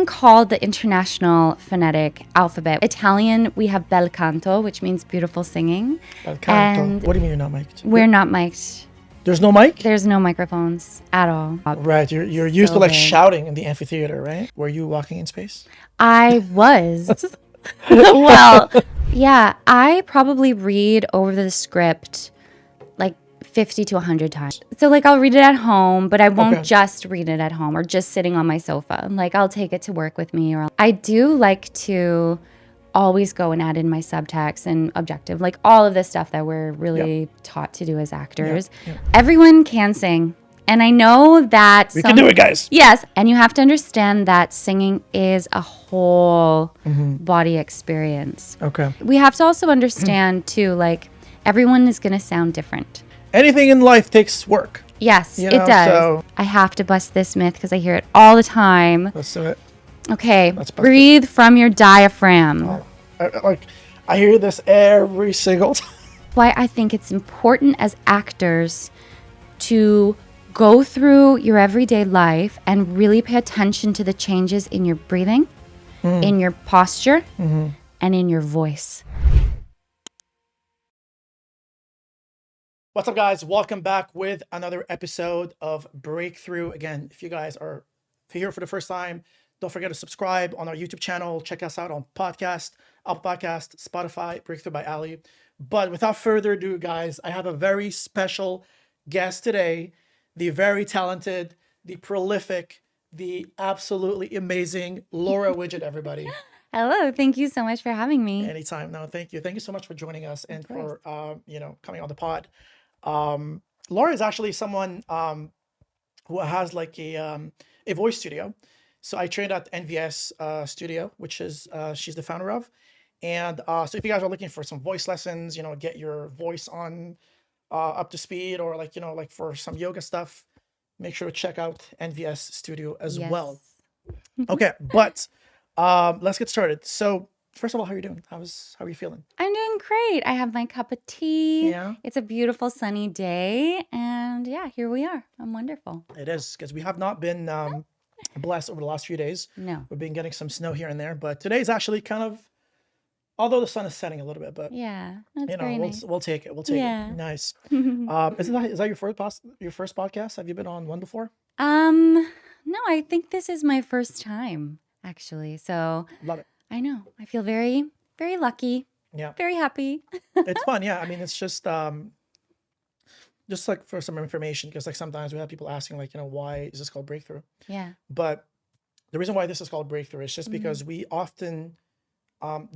even called the International Phonetic Alphabet. Italian, we have bel canto, which means beautiful singing. Bel canto. And What do you mean you're not mic'd? we're not mic'd. There's no mic? There's no microphones at all. Right, you're used So to like big. shouting in the amphitheater, right? Were you walking in space? I was. Well, yeah, I probably read over the script like 50 to 100 times. So like I'll read it at home, but I won't Okay. just read it at home or just sitting on my sofa. Like I'll take it to work with me, or I do like to always go and add in my subtext and objective, like all of the stuff that we're really taught to do as actors. Yeah. Everyone can sing. And I know that We can do it, guys. Yes, and you have to understand that singing is a whole body experience. Okay. We have to also understand too, like everyone is going to sound different. Anything in life takes work. Yes, You it know, does. so- I have to bust this myth because I hear it all the time. Let's do it. Okay, Let's bust breathe from your diaphragm. I hear this every single time. Why I think it's important as actors to go through your everyday life and really pay attention to the changes in your breathing, in your posture, and in your voice. What's up, guys? Welcome back with another episode of Breakthrough. Again, if you're here for the first time, don't forget to subscribe on our YouTube channel. Check us out on podcast, Apple Podcast, Spotify, Breakthrough by Ali. But without further ado, guys, I have a very special guest today. The very talented, the prolific, the absolutely amazing Laura Widget, everybody. Hello, thank you so much for having me. Anytime. No, thank you. Thank you so much for joining us and for coming on the pod. Laura is actually someone who has like a voice studio. So I trained at NVS Studio, which is she's the founder of. And so if you guys are looking for some voice lessons, get your voice on up to speed, or like for some yoga stuff, make sure to check out NVS Studio as well. Okay, but let's get started. So first of all, how are you doing? How are you feeling? I'm doing great. I have my cup of tea. Yeah. It's a beautiful sunny day. And yeah, here we are. I'm wonderful. It is, because we have not been blessed over the last few days. No. We've been getting some snow here and there, but today is actually kind of, although the sun is setting a little bit, but Yeah, that's very nice. we'll take it. We'll take Yeah. it. Nice. Is that your first podcast? Have you been on one before? No, I think this is my first time actually. So Love it. I know. I feel very, very lucky. Yeah. Very happy. It's fun. Yeah. I mean, it's just like for some information, because like sometimes we have people asking like, why is this called Breakthrough? Yeah. But the reason why this is called Breakthrough is just because we often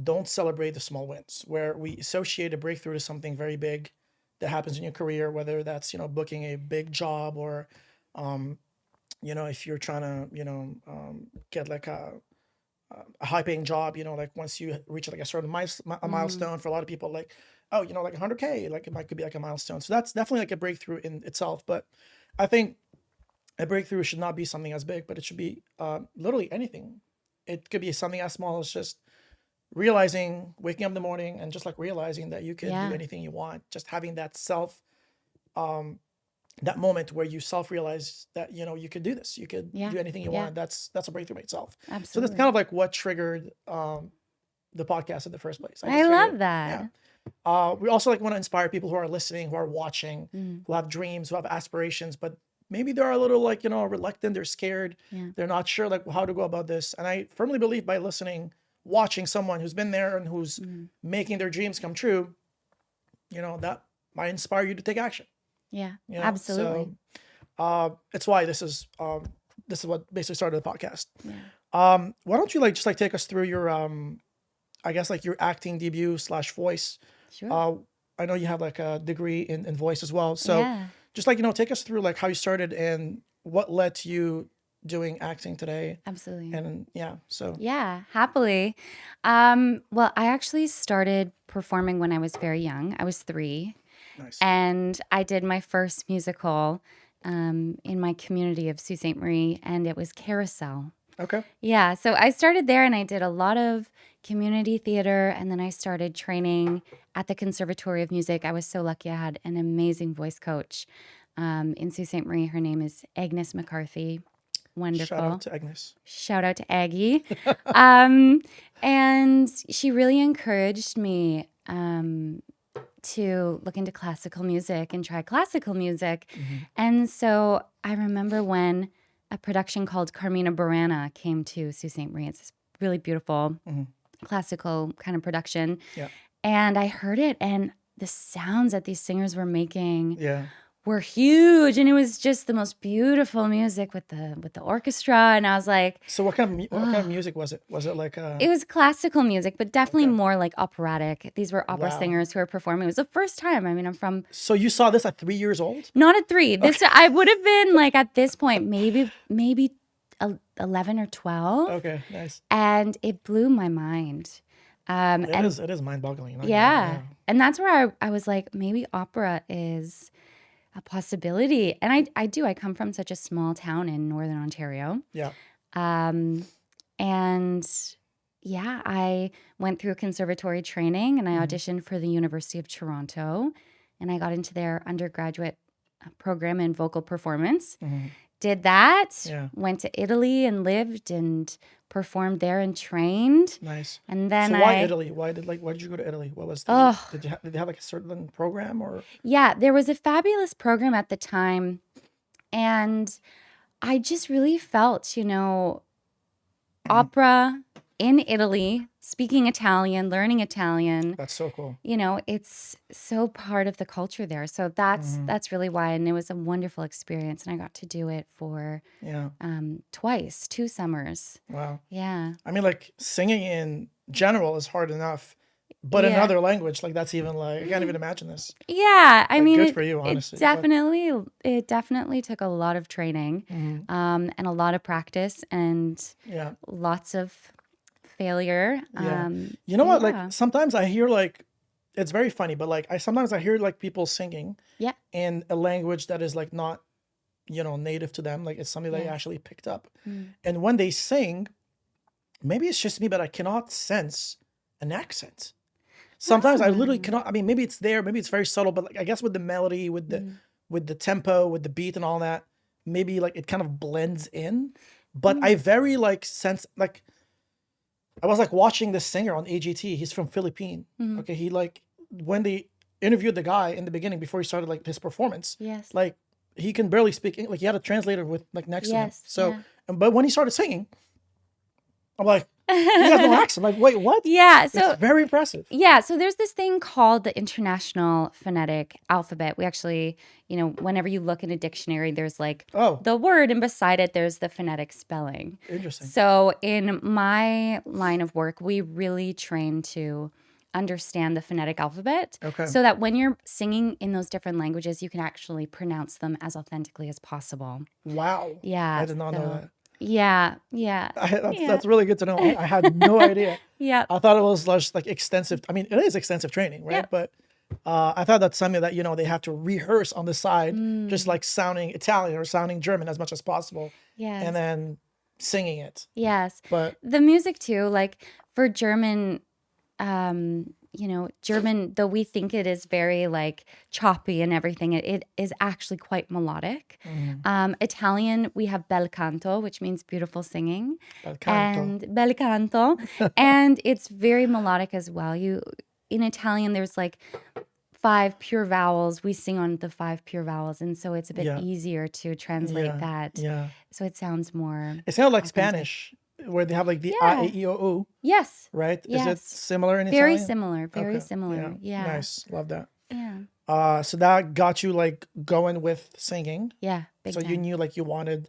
don't celebrate the small wins, where we associate a breakthrough to something very big that happens in your career, whether that's, booking a big job, or, if you're trying to, get like a high paying job, like once you reach like a certain milestone. For a lot of people, like, oh, like 100K, like it could be like a milestone. So that's definitely like a breakthrough in itself. But I think a breakthrough should not be something as big, but it should be literally anything. It could be something as small as just waking up in the morning and just like realizing that you can do anything you want. Just having that that moment where you self-realize that, you could do this, you could do anything you want. That's a breakthrough by itself. Absolutely. So that's kind of like what triggered the podcast in the first place. I love that. We also like want to inspire people who are listening, who are watching, who have dreams, who have aspirations, but maybe they're a little like, reluctant, they're scared, they're not sure like how to go about this. And I firmly believe by watching someone who's been there and who's making their dreams come true, that might inspire you to take action. Yeah, absolutely. So it's why this is what basically started the podcast. Why don't you just take us through your I guess like your acting debut / voice. Sure. I know you have like a degree in voice as well. So just take us through like how you started and what led to you doing acting today. Absolutely. And yeah, happily. Well, I actually started performing when I was very young. I was 3. Nice. And I did my first musical in my community of Sault Ste. Marie, and it was Carousel. Okay. Yeah, so I started there and I did a lot of community theater, and then I started training at the Conservatory of Music. I was so lucky. I had an amazing voice coach in Sault Ste. Marie. Her name is Agnes McCarthy. wonderful. Shout out to Agnes. Shout out to Aggie. And she really encouraged me to look into classical music and try classical music. And so I remember when a production called Carmina Burana came to Sault Ste. Marie. It's this really beautiful classical kind of production. Yeah. And I heard it, and the sounds that these singers were making Yeah. were huge, and it was just the most beautiful music with the orchestra. And I was like, So what kind of music was it? Was it like it was classical music, but definitely more like operatic. These were opera singers who were performing. It was the first time. I mean, I'm from So you saw this at 3 years old? not at 3. This I would have been like at this point maybe 11 or 12. Okay, nice. And it blew my mind. It is mind-boggling. Yeah. And that's where I was like, maybe opera is a possibility. And I come from such a small town in Northern Ontario. Yeah. And yeah, I went through conservatory training, and I auditioned for the University of Toronto, and I got into their undergraduate program in vocal performance. Did that, went to Italy and lived and performed there and trained. Nice. And then So why Italy? Why did you go to Italy? What was did they have like a certain program or? Yeah, there was a fabulous program at the time, and I just really felt, opera in Italy, speaking Italian, learning Italian. That's so cool. It's so part of the culture there. So that's really why. And it was a wonderful experience. And I got to do it for twice, 2 summers. Wow. Yeah. I mean, like singing in general is hard enough, but in another language, like that's even like, I can't even imagine this. Yeah. I mean, good for you, honestly. It definitely took a lot of training and a lot of practice and lots of failure. You know what? Like sometimes I hear like, it's very funny, but like sometimes I hear like people singing in a language that is like not, native to them. Like it's something they actually picked up. And when they sing, maybe it's just me, but I cannot sense an accent. Sometimes I literally cannot. I mean, maybe it's there, maybe it's very subtle, but like I guess with the melody, with the tempo, with the beat and all that, maybe like it kind of blends in. But I very like sense like I was like watching this singer on AGT. He's from Philippines. Okay, he like when they interviewed the guy in the beginning before he started like his performance. Yes. Like he can barely speak English. Like he had a translator with like next to him. Yes, So, yeah. but when he started singing, I'm like, he has no accent. Like, wait, what? Yeah. So it's very impressive. yeah. So there's this thing called the International Phonetic Alphabet. We actually, whenever you look in a dictionary, there's like the word, and beside it, there's the phonetic spelling. Interesting. So in my line of work, we really train to understand the phonetic alphabet so that when you're singing in those different languages, you can actually pronounce them as authentically as possible. Wow. Yeah. I did not know that. Yeah. That's really good to know. I had no idea. Yeah. I thought it was just like extensive. I mean, it is extensive training, right? Yeah. But I thought that's something that, they have to rehearse on the side, just like sounding Italian or sounding German as much as possible. Yes. And then singing it. Yes. But the music too, like for German, German, though we think it is very like choppy and everything, it is actually quite melodic. Italian, we have bel canto, which means beautiful singing. Bel canto. And it's very melodic as well. In Italian, there's like 5 pure vowels. We sing on the 5 pure vowels. And so it's a bit easier to translate that. Yeah. So it sounds more. It sounds like Spanish, where they have like the A, E, I, O, U. Yes. Right? Yes. Is it similar in Very Italian? similar. Very Okay. similar. Yeah. Nice. Love that. Yeah. So that got you like going with singing. Yeah. Big So time. you knew like you wanted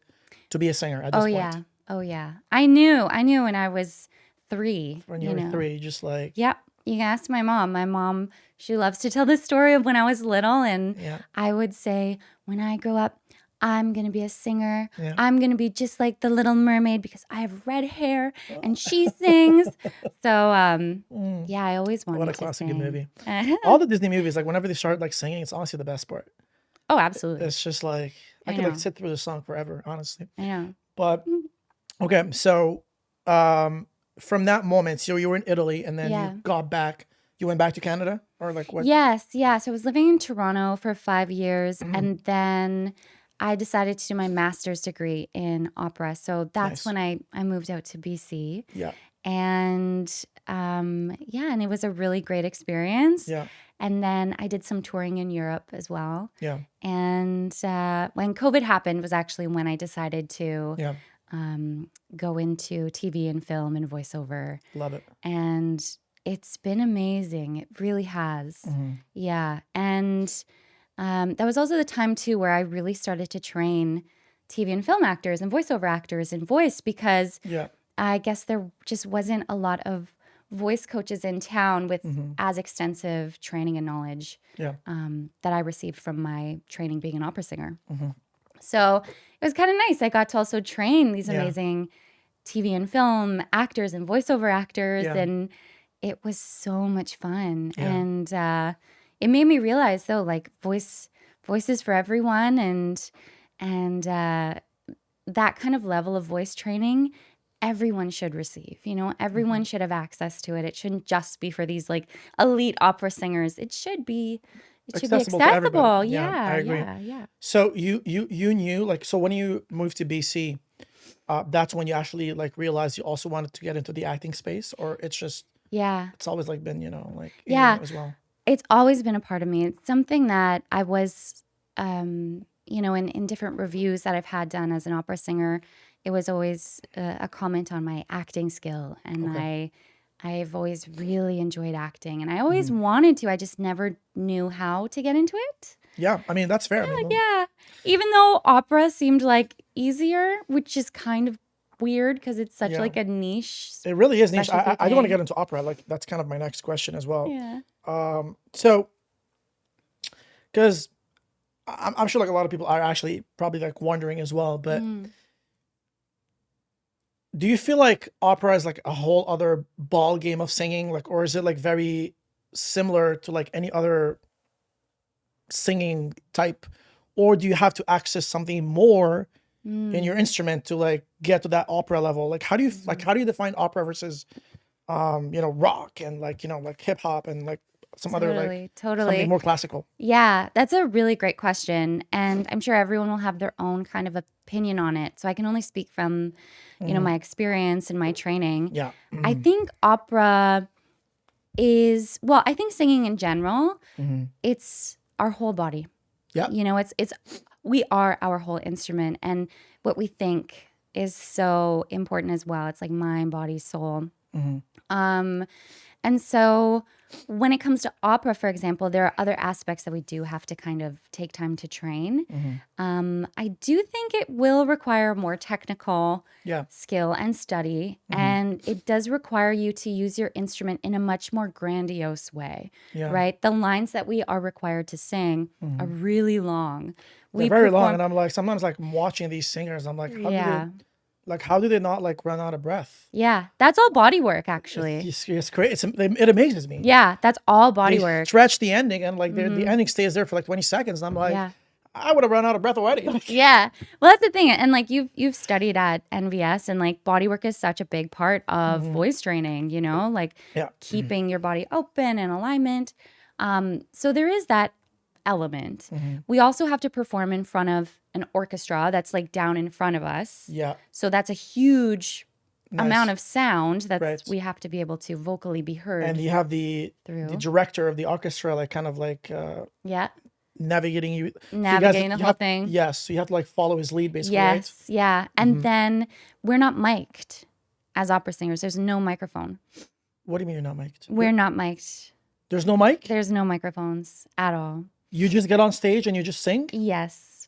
to be a singer at this point. Oh yeah. I knew when I was 3. When you were 3, just like. Yep. You can ask my mom. My mom, she loves to tell the story of when I was little, and I would say, when I grow up, I'm going to be a singer. Yeah. I'm going to be just like the Little Mermaid because I have red hair and she sings. So, I always wanted to sing. What a classic good movie. All the Disney movies, like whenever they start like singing, it's honestly the best part. Oh, absolutely. It's just like, I could like sit through the song forever, honestly. I know. But, okay, so from that moment, so you were in Italy and then you got back. You went back to Canada or like what? Yes. So I was living in Toronto for 5 years and then I decided to do my master's degree in opera. So that's Nice. when I moved out to BC. Yeah. And and it was a really great experience. Yeah. And then I did some touring in Europe as well. Yeah. And when COVID happened was actually when I decided to Yeah. go into TV and film and voiceover. Love it. And it's been amazing. It really has. Mm-hmm. Yeah. And that was also the time too where I really started to train TV and film actors and voiceover actors in voice, because Yeah. I guess there just wasn't a lot of voice coaches in town with as extensive training and knowledge Yeah. that I received from my training being an opera singer. Mm-hmm. So it was kind of nice. I got to also train these Yeah. amazing TV and film actors and voiceover actors, Yeah. and it was so much fun. Yeah. And it made me realize, though, like voices for everyone, and that kind of level of voice training everyone should receive. Everyone should have access to it. It shouldn't just be for these like elite opera singers. It should be Accessible to everybody. accessible. Yeah, I agree. Yeah. So you knew, like, so when you moved to BC, that's when you actually like realized you also wanted to get into the acting space, or it's always like been, like in you Yeah. as well. It's always been a part of me. It's something that I was, in different reviews that I've had done as an opera singer, it was always a comment on my acting skill. And Okay. I've always really enjoyed acting, and I always wanted to. I just never knew how to get into it. Yeah, I mean that's fair. I mean, Yeah. Even though opera seemed like easier, which is kind of weird because it's such Yeah. like a niche. it really is niche. Specialty I do want to thing. get into opera. Like that's kind of my next question as well. Yeah. So because I'm sure like a lot of people are actually probably like wondering as well, but do you feel like opera is like a whole other ball game of singing, like, or is it like very similar to like any other singing type, or do you have to access something more in your instrument to like get to that opera level? Like how do you define opera versus rock and like like hip hop and like some other like Totally. something more classical? Yeah, that's a really great question. And I'm sure everyone will have their own kind of opinion on it. So I can only speak from, my experience and my training. Yeah. I think opera I think singing in general, it's our whole body. Yeah. It's we are our whole instrument, and what we think is so important as well. It's like mind, body, soul. And so when it comes to opera, for example, there are other aspects that we do have to kind of take time to train. I do think it will require more technical Yeah. skill and study, and it does require you to use your instrument in a much more grandiose way, Yeah. right? The lines that we are required to sing are really long. They're very long, and I'm like sometimes like watching these singers, I'm like, how do they not like run out of breath? Yeah, that's all body work, actually. It's great. It amazes me. Yeah, that's all body They work. stretch the ending, and like the ending stays there for like 20 seconds. And I'm like, Yeah. I would have run out of breath already. Like, Yeah. Well, that's the thing. And like you've studied at NVS, and like body work is such a big part of voice training, like Yeah. keeping your body open and alignment. So there is that element. We also have to perform in front of an orchestra that's like down in front of us. Yeah. So that's a huge Nice. amount of sound that Right. we have to be able to vocally be heard And you have the through. director of the orchestra, like kind of like Yeah. navigating you. Navigating you the whole have- thing. Yes. So you have to like follow his lead basically, right? Yes, yeah. And then we're not mic'd as opera singers. There's no microphone. What do you mean you're not mic'd? We're not mic'd. There's no mic? There's no microphones at all. You just get on stage and you just sing? Yes.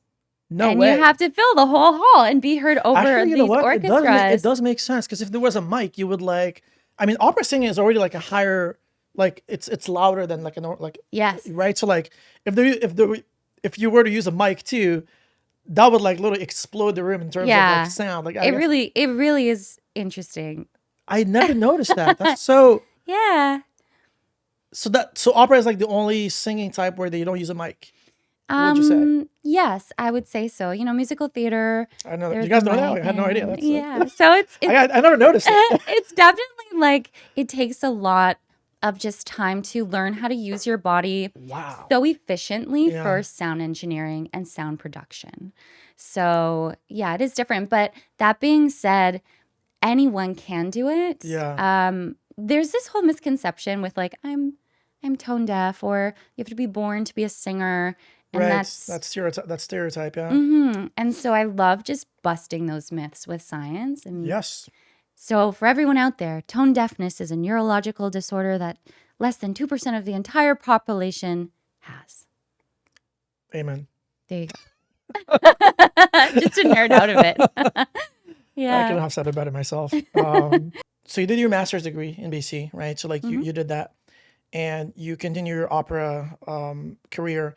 No and way. you have to fill the whole hall and be heard over Actually, you know these what? orchestras. It does make sense, because if there was a mic, you would like. I mean, opera singing is already like a higher, like it's louder than like Yes. right. So like if you were to use a mic too, that would like literally explode the room in terms of Yeah. like sound. Like It really is interesting. I never noticed that. That's so. Yeah. So opera is like the only singing type where they don't use a mic. What would you say? Yes, I would say so. Musical theater. I know that. there's You guys the know that? mic I had no idea. and- That's yeah. So it's I never noticed it. it's definitely like it takes a lot of just time to learn how to use your body Wow. so efficiently Yeah. for sound engineering and sound production. So yeah, it is different. But that being said, anyone can do it. Yeah. There's this whole misconception with like I'm tone deaf, or you have to be born to be a singer, and Right. that's That stereotype. Yeah. And so I love just busting those myths with science. And Yes. so for everyone out there, tone deafness is a neurological disorder that less than 2% of the entire population has. Amen. There you go. Just to nerd out of it. I Yeah. couldn't have said it better myself. So you did your master's degree in BC, right? So like you did that, and you continue your opera career.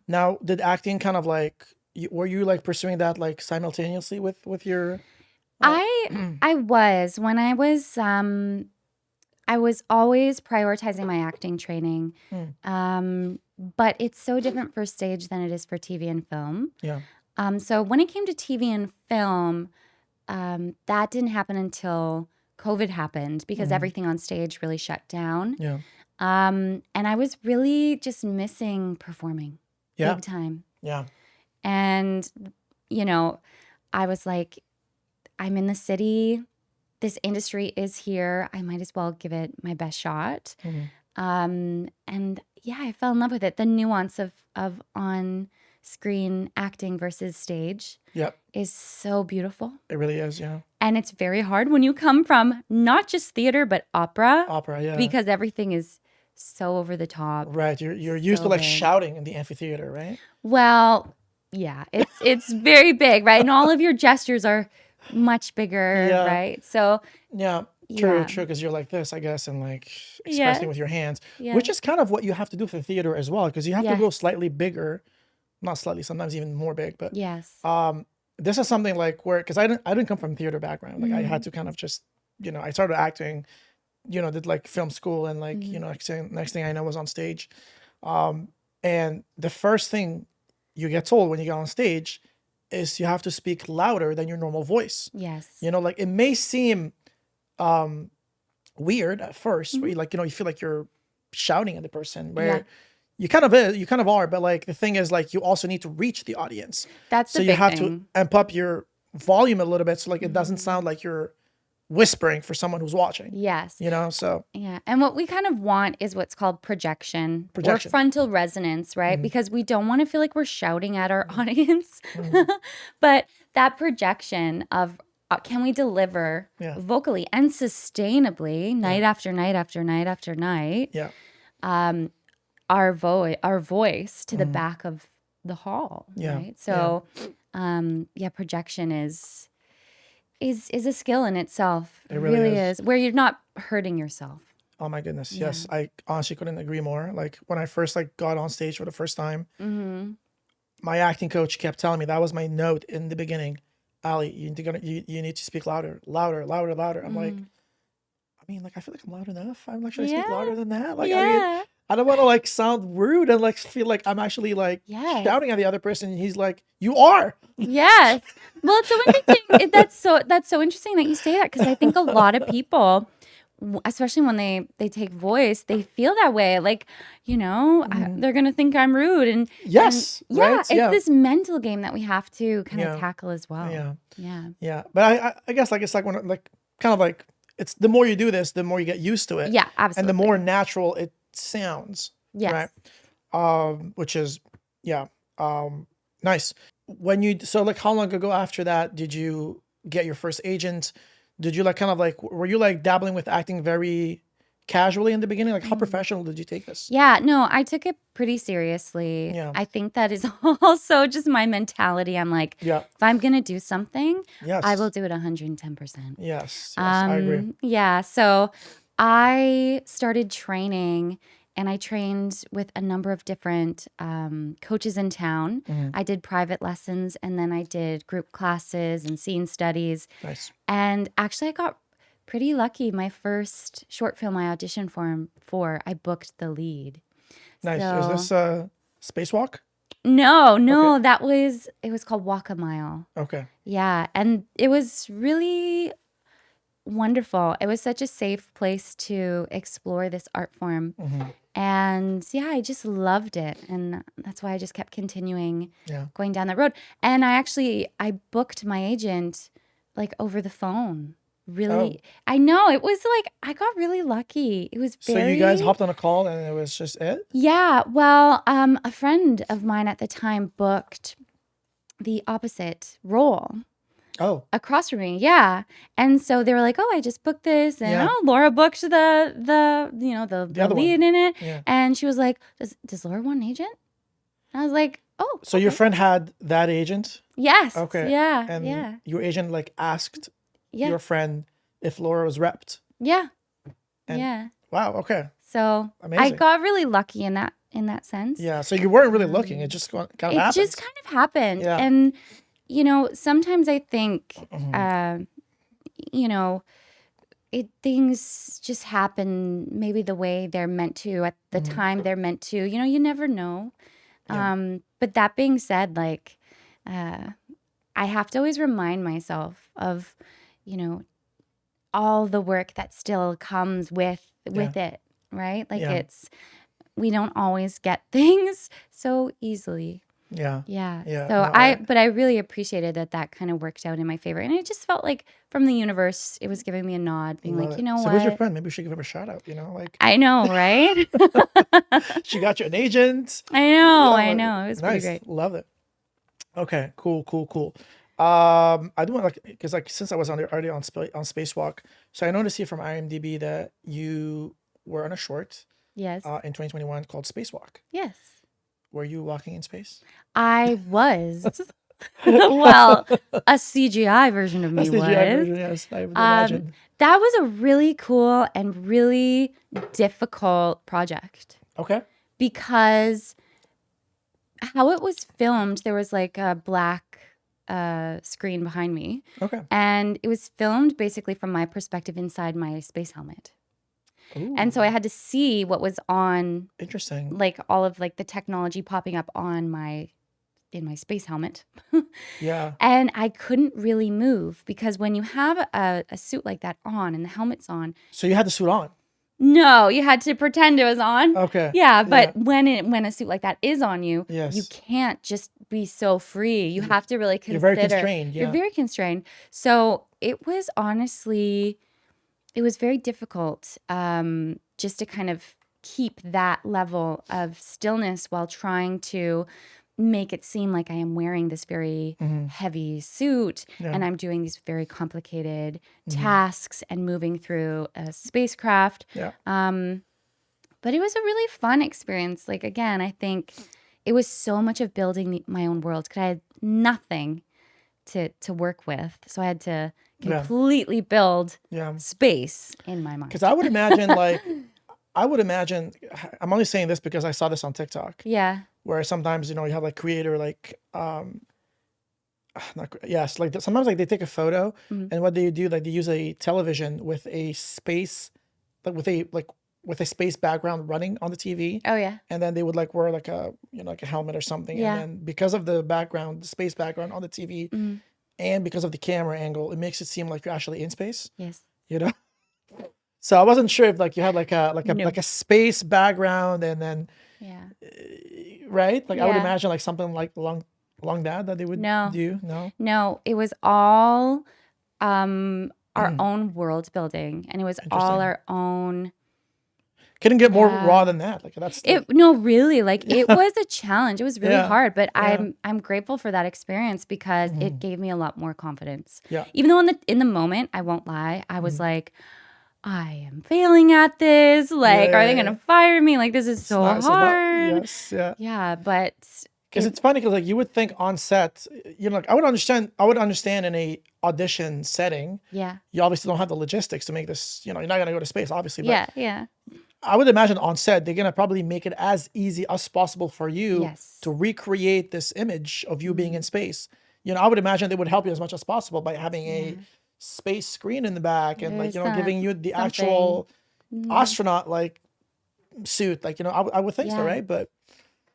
Now, did acting kind of like were you like pursuing that like simultaneously with your? I was when I was always prioritizing my acting training. But it's so different for stage than it is for TV and film. Yeah. So when it came to TV and film, that didn't happen until COVID happened because everything on stage really shut down. Yeah. And I was really just missing performing Yeah. big time. Yeah. And, you know, I was like, I'm in the city. This industry is here. I might as well give it my best shot. And yeah, I fell in love with it. The nuance of on-screen acting versus stage Yep. is so beautiful. It really is. Yeah. And it's very hard when you come from not just theater, but opera. Opera. Yeah. Because everything is so over the top. Right. You're used so to like big. shouting in the amphitheater, right? Well, yeah, it's very big, right? And all of your gestures are much bigger, Yeah. right? So Yeah. True. Yeah. True. Because you're like this, I guess, and like Yeah. expressing with your hands, Yeah. which is kind of what you have to do for theater as well, because you have to Yeah. go slightly bigger, not slightly, sometimes even more big. But yes. this is something like where, because I didn't come from theater background, like I had to kind of just, I started acting, did like film school, and like next thing I know was on stage, and the first thing you get told when you get on stage is you have to speak louder than your normal voice. Yes. Like it may seem weird at first, where you like, you feel like you're shouting at the person, where you kind of are, but like the thing is, like, you also need to reach the audience. That's So the you big have thing. to amp up your volume a little bit, so like it doesn't sound like you're whispering for someone who's watching. Yes. So Yeah. And what we kind of want is what's called projection. Or frontal resonance, right? Because we don't want to feel like we're shouting at our audience. But that projection of can we deliver vocally and sustainably night after night after night after night our voice to the back of the hall, right? So projection is a skill in itself. It really is. Where you're not hurting yourself. Oh my goodness. Yes. I honestly couldn't agree more. Like when I first like got on stage for the first time, my acting coach kept telling me, that was my note in the beginning, Ali, you need to speak louder. I'm like, I mean, like, I feel like I'm loud enough. I'm like, should I speak louder than that? Like, I mean, I don't want to like sound rude and like feel like I'm actually like shouting at the other person. And he's like, you are. Yes. Well, it's so interesting. That's so interesting that you say that, because I think a lot of people, especially when they take voice, they feel that way. Like, they're gonna think I'm rude, and yes, and, right? it's this mental game that we have to kind of tackle as well. Yeah. But I guess like it's like when like kind of like it's the more you do this, the more you get used to it. Yeah, absolutely. And the more natural it sounds. Yes. Right. Which is nice. So like how long ago after that did you get your first agent? Did you like kind of like, were you like dabbling with acting very casually in the beginning? Like how professional did you take this? Yeah, no, I took it pretty seriously. Yeah. I think that is also just my mentality. I'm like, if I'm going to do something, I will do it 110%. Yes, I agree. Yeah, so I started training, and I trained with a number of different coaches in town. I did private lessons, and then I did group classes and scene studies. Nice. And actually, I got pretty lucky. My first short film I auditioned for, I booked the lead. Nice. So, Is this Spacewalk? No, Okay. it was called Walk a Mile. Okay. Yeah, and it was really wonderful. It was such a safe place to explore this art form. Mm-hmm. And yeah, I just loved it. And that's why I just kept continuing Yeah. going down that road. And I booked my agent like over the phone. Really, Oh, I know it was like, I got really lucky. It was so you guys very, hopped on a call and it was just it? yeah. Well, a friend of mine at the time booked the opposite role Oh, across from me. Yeah. And so they were like, "Oh, I just booked this." And yeah. oh, Laura booked the The the other one. lead in it. Yeah. And she was like, "Does Laura want an agent?" And I was like, "Oh, So your okay." friend had that agent? Yes. Okay. Yeah. And Yeah. your agent like asked Yeah. your friend if Laura was repped. Yeah. And Yeah. wow, okay. So I Amazing. got really lucky in that sense. Yeah. So you weren't really looking. It just kind of It happened. just kind of happened. Yeah. And sometimes I think Mhm. you know, things just happen maybe the way they're meant to at the time they're meant to. You never know. Yeah. But that being said, like, I have to always remind myself of, you know, all the work that still comes with Yeah. it, right? Like Yeah. we don't always get things so easily. Yeah. Yeah. Yeah. So No, but I really appreciated that kind of worked out in my favor. And it just felt like from the universe, it was giving me a nod, being love like, it. you know So who's your what? friend? Maybe we should give him a shout out, like I know, right? she got you an agent. I know. It was pretty Nice. great. Love it. Okay, cool. I do want because since I was already on Spacewalk, so I noticed here from IMDb that you were on a short Yes. in 2021 called Spacewalk. Yes. Were you walking in space? I was. Well, a CGI version of That's me the GI was. version, yes. I would imagine. That was a really cool and really difficult project Okay. because how it was filmed, there was like a black screen behind me. Okay. And it was filmed basically from my perspective inside my space helmet. Ooh, And so I had to see what was on, interesting. like all of like the technology popping up on in my space helmet. Yeah. And I couldn't really move because when you have a suit like that on and the helmet's on, So you had the suit on. no, you had to pretend it was on. Okay. Yeah, but when a suit like that is on you, you Yes. can't just be so free. You have to really You're consider. very constrained. You're Yeah. very constrained. So it was honestly, it was very difficult just to kind of keep that level of stillness while trying to make it seem like I am wearing this very heavy suit Yeah. and I'm doing these very complicated tasks and moving through a spacecraft. Yeah. But it was a really fun experience. Like, again, I think it was so much of building my own world because I had nothing to work with. So I had to Yeah. completely build Yeah. space in my mind. Because I would imagine, I'm only saying this because I saw this on TikTok, Yeah. where sometimes, you have like creator, like, yes, like sometimes like they take a photo and what they do, like they use a television with a space, like with a space background running on the TV. Oh, yeah. And then they would like wear like like a helmet or something. Yeah. And then because of the background, the space background on the TV and because of the camera angle, it makes it seem like you're actually in space, Yes. So I wasn't sure if like you had like a No. like a space background and then Yeah. right? Like I would Yeah. imagine like something like along that they would No. do. No. No, it was all our own world building, and it was all Interesting. our own. Couldn't get more Yeah. raw than that. Like that's like, No, really, like it was a challenge. It was really Yeah. hard, but Yeah. I'm grateful for that experience because it gave me a lot more confidence. Yeah. Even though in the moment, I won't lie, I was like, I am failing at this. Like, are they Yeah. gonna fire me? Like, this is It's so not- it's not- hard. yes. Yeah. Yeah, but Because it's funny because like you would think on set, like I would understand in a audition setting, yeah, you obviously don't have the logistics to make this, you're not gonna go to space, obviously. But yeah, I would imagine on set, they're gonna probably make it as easy as possible for you Yes. to recreate this image of you being in space. I would imagine they would help you as much as possible by having a space screen in the back and like, There's giving you the something. actual astronaut like suit. Like, I would think so, Yeah. right? But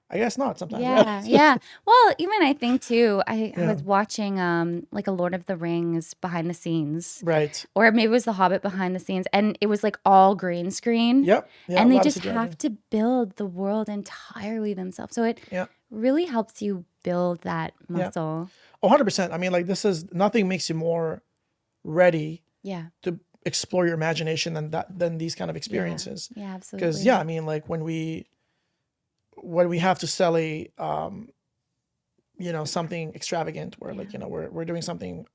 I guess not sometimes. Yeah, yeah. Well, even I think too, I Yeah. was watching like a Lord of the Rings behind the scenes, Right. or maybe it was The Hobbit behind the scenes, and it was like all green screen, Yep. Yeah. A and they lot of just CGI. have to build the world entirely themselves. So it Yeah. really helps you build that Yeah. muscle. 100%. I mean, like this is nothing makes you more ready Yeah, to explore your imagination than these kind of yeah, experiences. yeah, Because absolutely. I mean, like when we have to sell a something extravagant, where like Yeah. we're doing something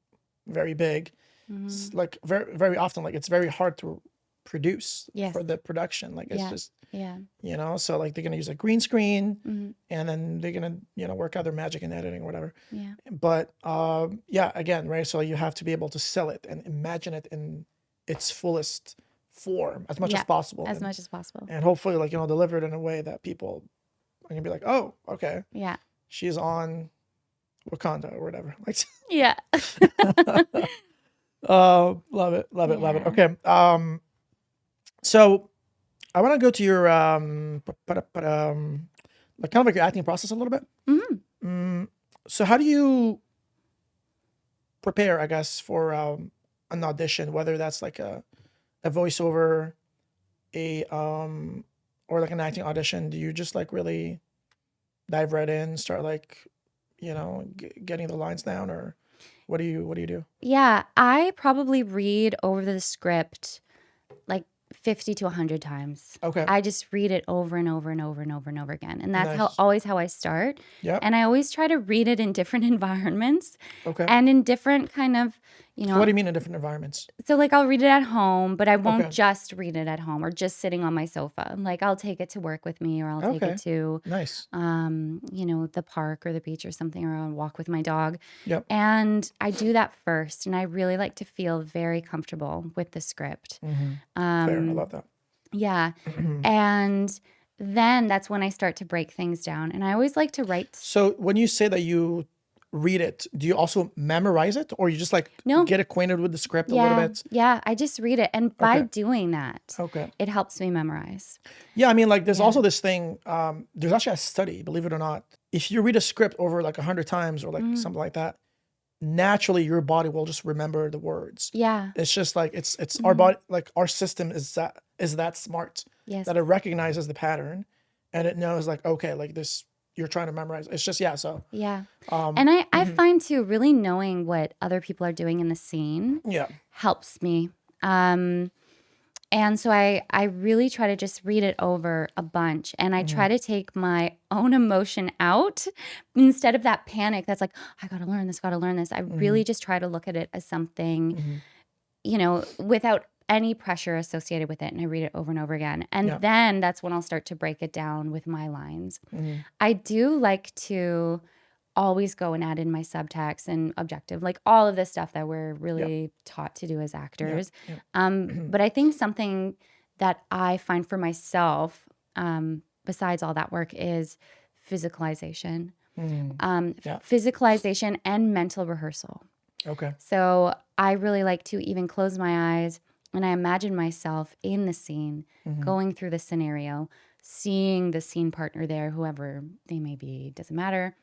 very big, Hmm. like very very often, like it's very hard to produce Yes. for the production. Like it's Yeah. just Yeah. so like they're gonna use a green screen, Hmm. and then they're gonna work out their magic in editing or whatever. Yeah. But yeah, again, right, so you have to be able to sell it and imagine it in its fullest form as much as Yeah. possible, As much as possible. and hopefully like deliver it in a way that people are gonna be like, oh, okay, Yeah. she's on Wakanda or whatever. Like, Yeah. love it, love it, love it. Yeah. Okay, so I want to go to your like kind of like your acting process a little bit. Hmm. So how do you prepare, I guess, for an audition, whether that's like a voiceover, a or like an acting audition? Do you just like really dive right in, start like getting the lines down, or what do you do? Yeah. I probably read over the script like 50 to 100 times. Okay. I just read it over and over and over and over and over again. And that's Nice. always how I start. Yep. And I always try to read it in different environments Okay. and in different kind of, So what do you mean in different environments? so like I'll read it at home, but I won't Okay. just read it at home or just sitting on my sofa. Like I'll take it to work with me, or I'll take Okay. it to Nice. the park or the beach or something, or I'll walk with my dog. Yep. And I do that first, and I really like to feel very comfortable with the script. Fair. I love that. Yeah. And then that's when I start to break things down. And I always like to write. So when you say that you read it, do you also memorize it, or you just like No. get acquainted with the script a little bit? Yeah, I just read it. And by Okay. doing that, Okay. it helps me memorize. Yeah, I mean, like there's Yeah. also this thing. There's actually a study, believe it or not. If you read a script over like 100 times or like something like that, naturally your body will just remember the words. Yeah. It's just like it's our body, like our system is that smart Yes. that it recognizes the pattern, and it knows like, okay, like this you're trying to memorize. It's just so. Yeah. And I find too, really knowing what other people are doing in the scene Yeah. helps me. And so I really try to just read it over a bunch, and I try to take my own emotion out instead of that panic that's like, I gotta learn this, gotta learn this. I really just try to look at it as something, without any pressure associated with it. And I read it over and over again. And then that's when I'll start to break it down with my lines. I do like to always go and add in my subtext and objective, like all of this stuff that we're really taught to do as actors. But I think something that I find for myself, besides all that work, is physicalization. Physicalization and mental rehearsal. Okay. So I really like to even close my eyes and I imagine myself in the scene, going through the scenario, seeing the scene partner there, whoever they may be, doesn't matter.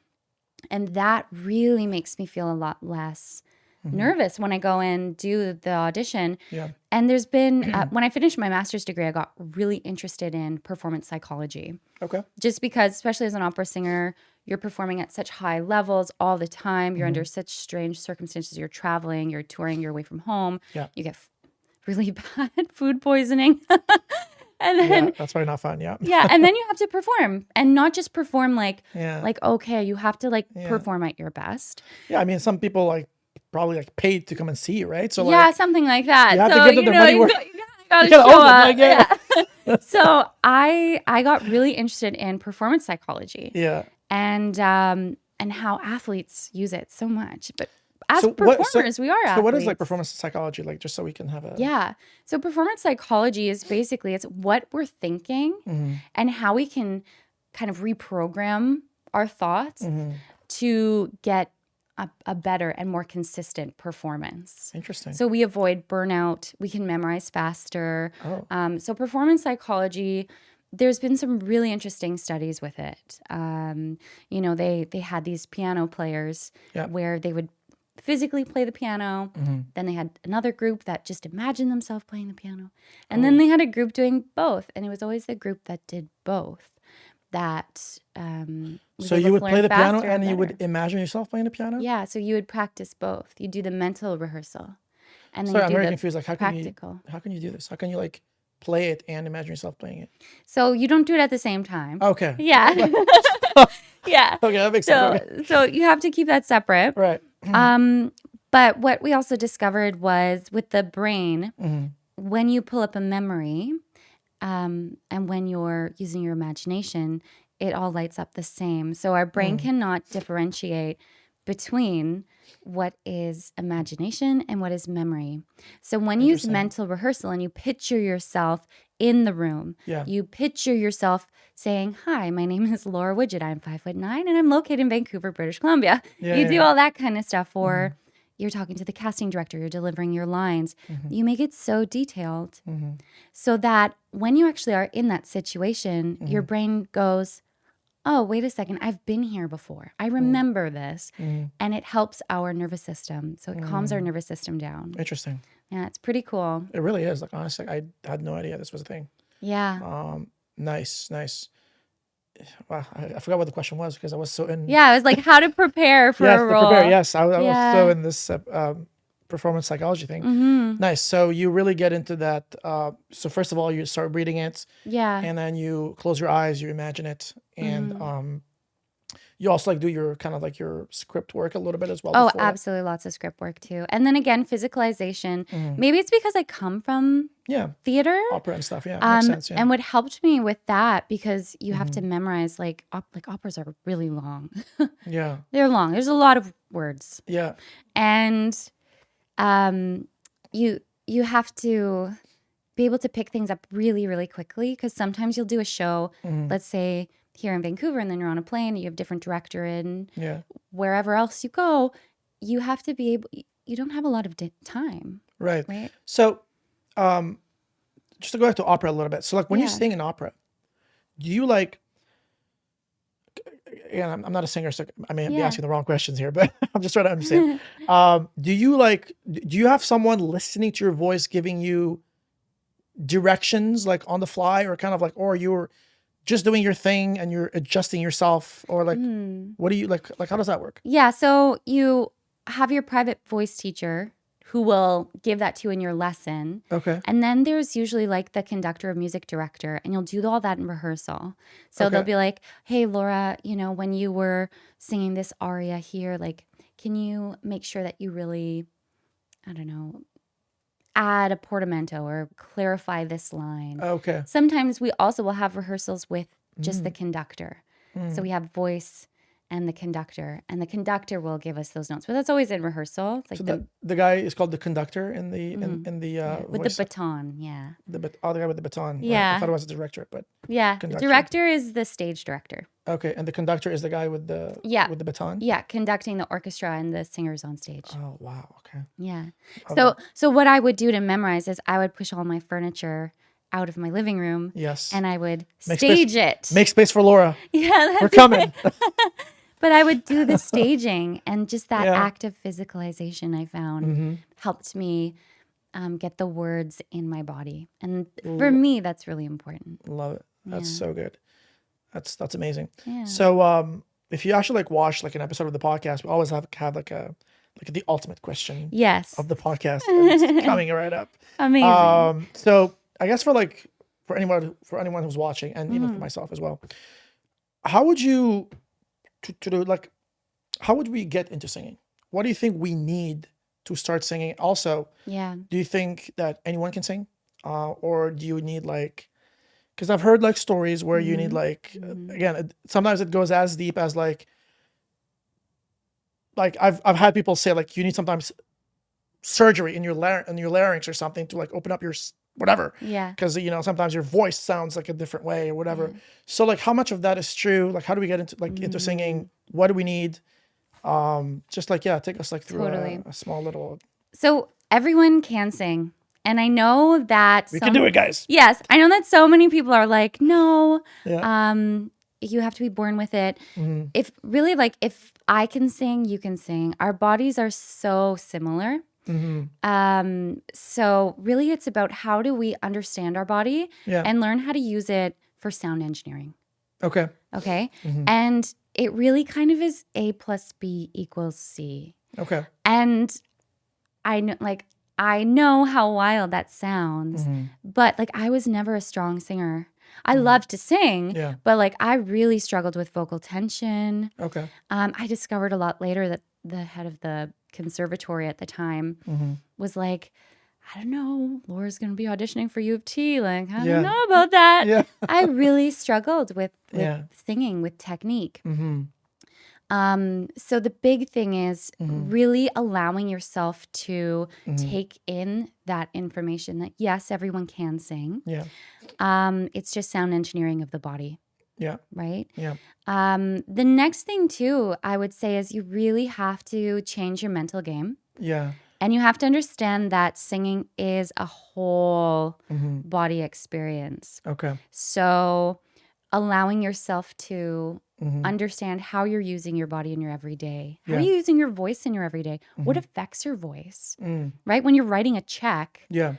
And that really makes me feel a lot less nervous when I go and do the audition. Yeah. And there's been, when I finished my master's degree, I got really interested in performance psychology. Okay. Just because, especially as an opera singer, you're performing at such high levels all the time. You're under such strange circumstances. You're traveling, you're touring, you're away from home. Yeah. You get really bad food poisoning. And then that's probably not fun. Yeah. yeah, and then you have to perform, and not just perform like Yeah. okay, you have to perform at your best. Yeah. I mean, some people like probably like paid to come and see you, right? So Yeah, like, something like that. you have So to give them their money worth. you gotta You gotta show own them, up. like, yeah. So I got really interested in performance psychology. Yeah. And how athletes use it so much. But as So performers, we are athletes. So what is like performance psychology? Like just so we can have a Yeah. So performance psychology is basically it's what we're thinking and how we can kind of reprogram our thoughts to get a better and more consistent performance. Interesting. So we avoid burnout. We can memorize faster. Oh. So performance psychology there's been some really interesting studies with it. You know, they had these piano players Yeah. where they would physically play the piano. Then they had another group that just imagined themselves playing the piano. And then they had a group doing both. And it was always the group that did both that was So able you to would learn play the piano faster and you would better. imagine yourself playing the piano? Yeah, so you would practice both. You do the mental rehearsal. And then Sorry, you I'm do very the confused. Like, practical. how can you do this? How can you like play it and imagine yourself playing it? So you don't do it at the same time. Okay. Yeah. Yeah. Okay, that makes sense. Okay. So you have to keep that separate. Right. But what we also discovered was with the brain, when you pull up a memory, and when you're using your imagination, it all lights up the same. So our brain cannot differentiate between what is imagination and what is memory. So when you use mental rehearsal and you picture yourself in the room, Yeah. you picture yourself saying, "Hi, my name is Laura Widget. I'm 5'9" and I'm located in Vancouver, British Columbia." You do all that kind of stuff. Or you're talking to the casting director, you're delivering your lines. You make it so detailed so that when you actually are in that situation, your brain goes, "Oh, wait a second, I've been here before. I remember this." And it helps our nervous system. So it calms our nervous system down. Interesting. Yeah, it's pretty cool. It really is. Like, honestly, I had no idea this was a thing. Yeah. Nice. Wow, I forgot what the question was because I was so in. Yeah, it was like how to prepare for Yes, a to role. prepare. Yes, I was so Yeah. in this performance psychology thing. Nice. So you really get into that. So first of all, you start reading it, Yeah. and then you close your eyes, you imagine it, and you also like do your kind of like your script work a little bit as well. Oh, before that. absolutely. Lots of script work too. And then again, physicalization. Maybe it's because I come from Yeah, theater. opera and stuff. Yeah, makes sense. Yeah. And what helped me with that, because you have to memorize, like operas are really long. Yeah. They're long. There's a lot of words. Yeah. And you have to be able to pick things up really, really quickly, because sometimes you'll do a show, let's say here in Vancouver, and then you're on a plane, you have different director in Yeah. wherever else you go, you have to be able, you don't have a lot of time, Right. right? So, just to go back to opera a little bit. So, like when you Yeah. sing in opera, do you like? Again, I'm not a singer, so I may be Yeah. asking the wrong questions here, but I'm just trying to understand. Do you like? Do you have someone listening to your voice, giving you directions, like on the fly, or kind of like, or you're just doing your thing and you're adjusting yourself, or like, what do you like? Like, how does that work? Yeah, so you have your private voice teacher who will give that to you in your lesson. Okay. And then there's usually like the conductor or music director, and you'll do all that in rehearsal. So they'll Okay. be like, "Hey, Laura, you know, when you were singing this aria here, like, can you make sure that you really, I don't know, add a portamento or clarify this line?" Okay. Sometimes we also will have rehearsals with just the conductor. So we have voice and the conductor will give us those notes. But that's always in rehearsal. It's like So the guy is called the conductor in the in the with voice. the baton, yeah. The guy with the baton. Right? Yeah. I thought it was the director, but Yeah. The Conductor. director is the stage director. okay. And the conductor is the guy with the with the baton. Yeah, conducting the orchestra and the singers on stage. Oh wow. Okay. Yeah. Okay. So what I would do to memorize is I would push all my furniture out of my living room Yes. and I would Make stage it. Make space for Laura. Yeah, We're coming. but I would do the staging, and just that Yeah. act of physicalization I found helped me get the words in my body. And for me, that's really important. Love it. That's so good. That's amazing. Yeah. So if you actually like watch like an episode of the podcast, we always have like the ultimate question Yes. of the podcast, and it's coming right up. Amazing. So I guess for anyone who's watching, and even for myself as well, how would you to do like, how would we get into singing? What do you think we need to start singing? Also, Yeah. do you think that anyone can sing, or do you need like? Because I've heard like stories where you need like again, sometimes it goes as deep as like I've had people say like you need sometimes surgery in your larynx or something to like open up your whatever, Yeah. because you know sometimes your voice sounds like a different way or whatever. So like how much of that is true? Like how do we get into singing? What do we need? Just like take us like through Totally. a small little So everyone can sing. And I know that We can do it, guys. Yes, I know that so many people are like, no, Yeah. you have to be born with it. Mm-hmm. If really, if I can sing, you can sing. Our bodies are so similar. So really, it's about how do we understand our body Yeah. and learn how to use it for sound engineering. Okay. Okay, and it really kind of is A plus B equals C. Okay. And I know how wild that sounds, but I was never a strong singer. I love to sing, Yeah. but I really struggled with vocal tension. Okay. I discovered a lot later that the head of the conservatory at the time was like, I don't know, Laura's going to be auditioning for U of T. I Yeah. don't know about that. Yeah. I really struggled with Yeah. singing, with technique. So the big thing is really allowing yourself to take in that information that yes, everyone can sing. Yeah. It's just sound engineering of the body. Yeah. Right? Yeah. The next thing too, I would say, is you really have to change your mental game. Yeah. And you have to understand that singing is a whole body experience. Okay. So allowing yourself to understand how you're using your body in your everyday. How are you using your voice in your everyday? What affects your voice? Right? When you're writing a check Yeah.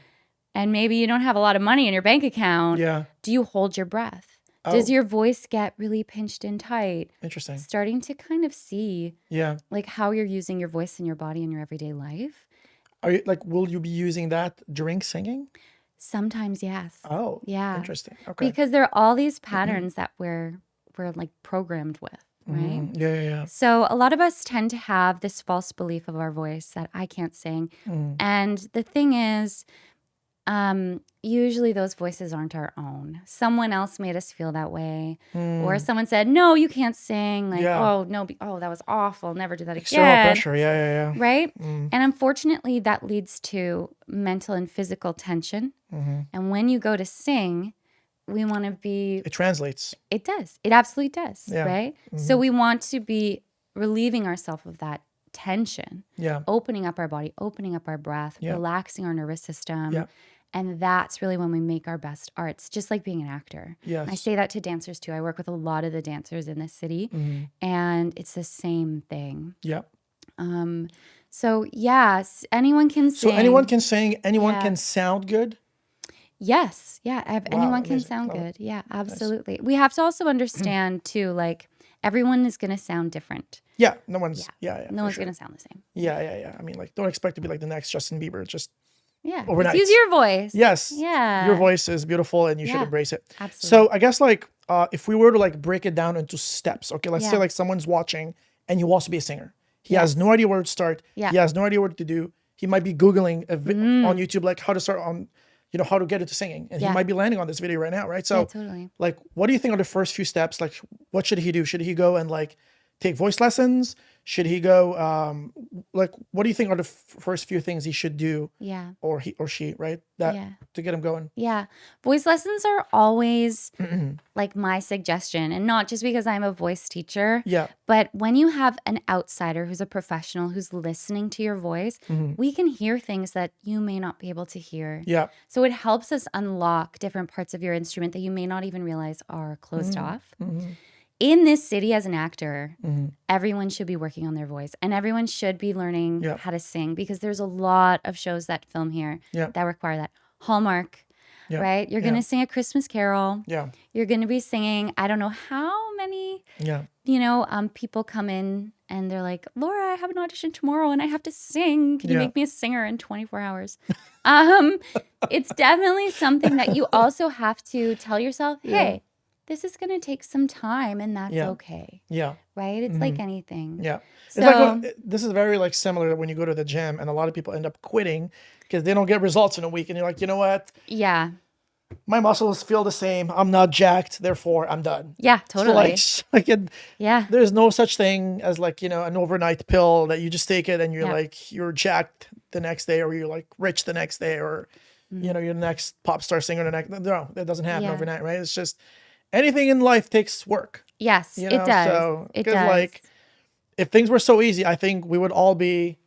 and maybe you don't have a lot of money in your bank account, Yeah. do you hold your breath? Oh. Does your voice get really pinched and tight? Interesting. Starting to kind of see how you're using your voice in your body in your everyday life. Are you will you be using that during singing? Sometimes, yes. Oh, yeah. Interesting. Okay. Because there are all these patterns that we're programmed with, right? Yeah, yeah, yeah. So a lot of us tend to have this false belief of our voice that I can't sing. And the thing is, usually those voices aren't our own. Someone else made us feel that way. Or someone said, no, you can't sing. Oh, no, that was awful. Never do that again. External pressure. Yeah, yeah, yeah. Right? And unfortunately, that leads to mental and physical tension. And when you go to sing, we want to be... It translates. It does. It absolutely does, Yeah. right? So we want to be relieving ourselves of that tension. Yeah. Opening up our body, opening up our breath, relaxing our nervous system. Yeah. And that's really when we make our best arts, just like being an actor. Yes. I say that to dancers too. I work with a lot of the dancers in this city, and it's the same thing. Yeah. So yes, anyone can sing. So anyone can sing, anyone Yeah. can sound good? Yes. Yeah. Anyone can amazing. sound Love it. good. Yeah, absolutely. We have to also understand too, everyone is going to sound different. Yeah. No one's, yeah, No for one's sure. going to sound the same. Yeah, yeah, yeah. I mean, don't expect to be like the next Justin Bieber. Just Yeah. overnight. Just use your voice. Yes. Yeah. Your voice is beautiful and you should Yeah, embrace it. absolutely. So I guess if we were to break it down into steps, okay, let's Yeah. say someone's watching and you also be a singer. He Yes. has no idea where to start. Yeah. He has no idea what to do. He might be Googling on YouTube, how to start on, how to get into singing. And he Yeah. might be landing on this video right now, right? So Yeah, totally. what do you think are the first few steps? What should he do? Should he go and take voice lessons? Should he go, what do you think are the first few things he should do? Yeah. Or he or she, right? To get him going. Yeah. Voice lessons are always my suggestion. And not just because I'm a voice teacher. Yeah. But when you have an outsider who's a professional who's listening to your voice, we can hear things that you may not be able to hear. Yeah. So it helps us unlock different parts of your instrument that you may not even realize are closed off. In this city, as an actor, everyone should be working on their voice, and everyone should be learning how to sing, because there's a lot of shows that film here that require that. Hallmark, right? You're going to sing A Christmas Carol. Yeah. You're going to be singing, I don't know how many, people come in and they're like, Laura, I have an audition tomorrow and I have to sing. Can you make me a singer in 24 hours? It's definitely something that you also have to tell yourself, hey, this is going to take some time, and that's okay. Yeah. Right? It's like anything. Yeah. So, It's this is very similar when you go to the gym and a lot of people end up quitting because they don't get results in a week. And you're like, you know what? yeah. My muscles feel the same. I'm not jacked. Therefore, I'm done. Yeah, totally. So Yeah. there's no such thing as an overnight pill that you just take it and you're Yeah. you're jacked the next day, or you're rich the next day, or you're the next pop star singer the next. No, that doesn't happen Yeah. overnight, right? It's just anything in life takes work. Yes, You it know? does. So, It 'cause, does. if things were so easy, I think we would all be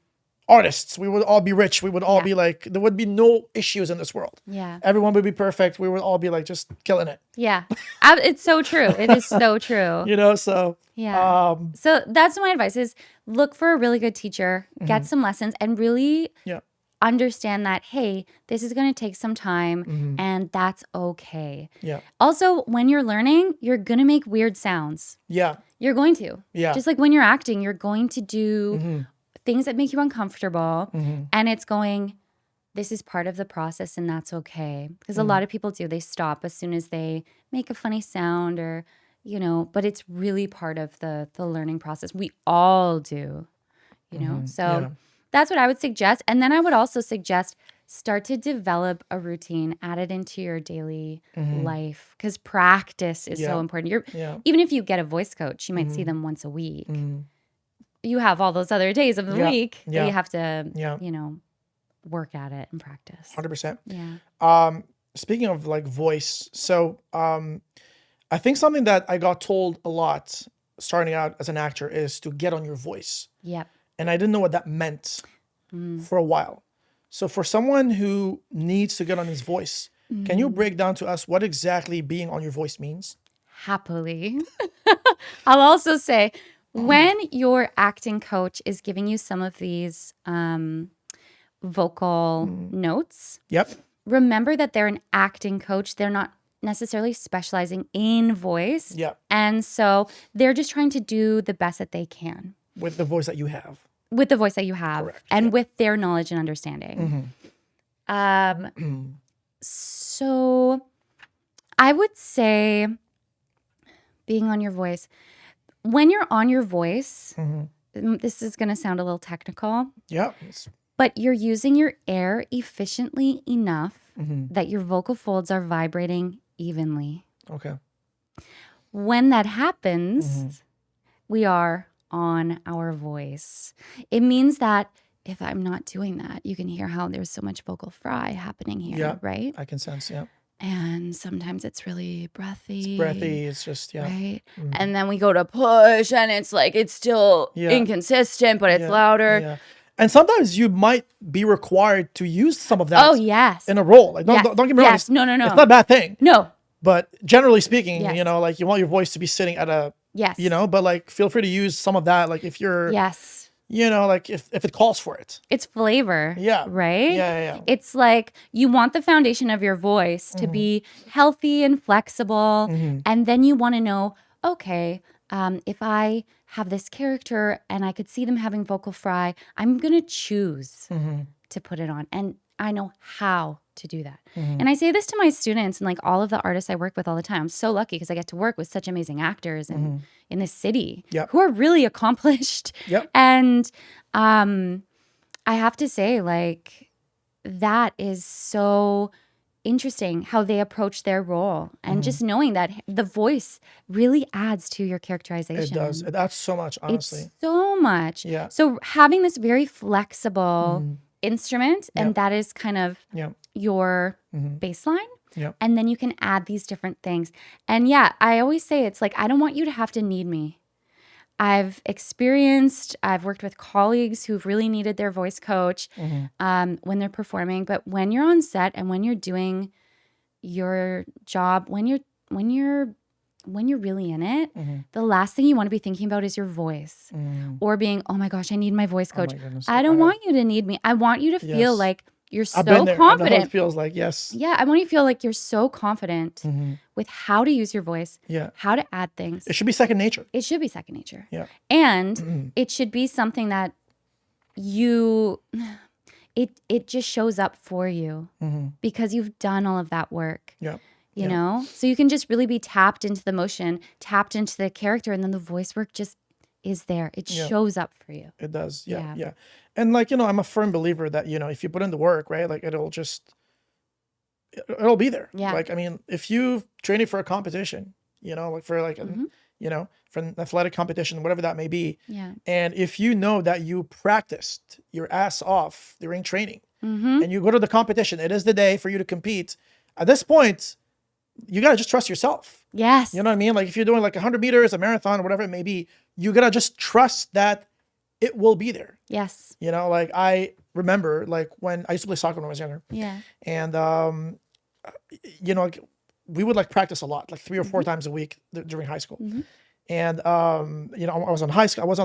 artists. We would all be rich. We would all Yeah. be like, there would be no issues in this world. Yeah. Everyone would be perfect. We would all be like just killing it. Yeah. It's so true. It is so true. You know, so Yeah. So that's my advice is look for a really good teacher, get some lessons, and really yeah. understand that, hey, this is going to take some time and that's okay. Yeah. Also, when you're learning, you're going to make weird sounds. Yeah. You're going to. Yeah. Just like when you're acting, you're going to do things that make you uncomfortable. And it's going, this is part of the process and that's okay. Because a lot of people do. They stop as soon as they make a funny sound or, you know, but it's really part of the learning process. We all do, you know. So that's what I would suggest. And then I would also suggest start to develop a routine, add it into your daily life because practice is so important. Even if you get a voice coach, you might see them once a week. You have all those other days of the week that you have to, you know, work at it and practice. 100%. Yeah. Speaking of like voice, so I think something that I got told a lot starting out as an actor is to get on your voice. Yep. And I didn't know what that meant for a while. So for someone who needs to get on his voice, can you break down to us what exactly being on your voice means? Happily. I'll also say when your acting coach is giving you some of these vocal notes, remember that they're an acting coach. They're not necessarily specializing in voice. Yeah. And so they're just trying to do the best that they can. With the voice that you have. With the voice that you have. Correct. And with their knowledge and understanding. So I would say being on your voice. When you're on your voice, this is going to sound a little technical. Yeah. But you're using your air efficiently enough that your vocal folds are vibrating evenly. Okay. When that happens, we are on our voice. It means that if I'm not doing that, you can hear how there's so much vocal fry happening here, right? I can sense, And sometimes it's really breathy. It's breathy, it's just, Right? And then we go to push and it's like, it's still inconsistent, but it's louder. Yeah. And sometimes you might be required to use some of that in a role. Like, don't get me wrong. No. It's not a bad thing. No. But generally speaking, you know, like you want your voice to be sitting at a, you know, but like feel free to use some of that. Like if you're, you know, like if it calls for it. It's flavor. Yeah. Right? Yeah. It's like you want the foundation of your voice to be healthy and flexible. And then you want to know, okay, if I have this character and I could see them having vocal fry, I'm going to choose to put it on. And I know how to do that. And I say this to my students and like all of the artists I work with all the time. I'm so lucky because I get to work with such amazing actors in this city who are really accomplished. And I have to say, like, that is so interesting how they approach their role and just knowing that the voice really adds to your characterization. It does. It adds so much, honestly. It's so much. Yeah. So having this very flexible instrument and that is kind of your baseline. And then you can add these different things. And I always say it's like, I don't want you to have to need me. I've worked with colleagues who've really needed their voice coach when they're performing. But when you're on set and when you're doing your job, when you're really in it, the last thing you want to be thinking about is your voice or being, oh my gosh, I need my voice coach. I don't want you to need me. I want you to feel like you're so confident. I know how it feels like, Yeah, I want you to feel like you're so confident with how to use your voice, how to add things. It should be second nature. It should be second nature. Yeah. And it should be something that it just shows up for you because you've done all of that work. Yeah. You know? So you can just really be tapped into the motion, tapped into the character, and then the voice work just is there. It shows up for you. It does. Yeah. And like, you know, I'm a firm believer that, you know, if you put in the work, right, like it'll be there. Yeah. Like, I mean, if you've trained for a competition, you know, like for like, you know, for an athletic competition, whatever that may be. Yeah. And if you know that you practiced your ass off during training and you go to the competition, it is the day for you to compete. At this point, you got to just trust yourself. Yes. You know what I mean? Like if you're doing like 100 meters, a marathon, or whatever it may be, you got to just trust that it will be there. Yes. You know, like I remember like when I used to play soccer when I was younger, Yeah. and you know, like, we would like practice a lot, like 3 or 4 times a week during high school. And you know, I was on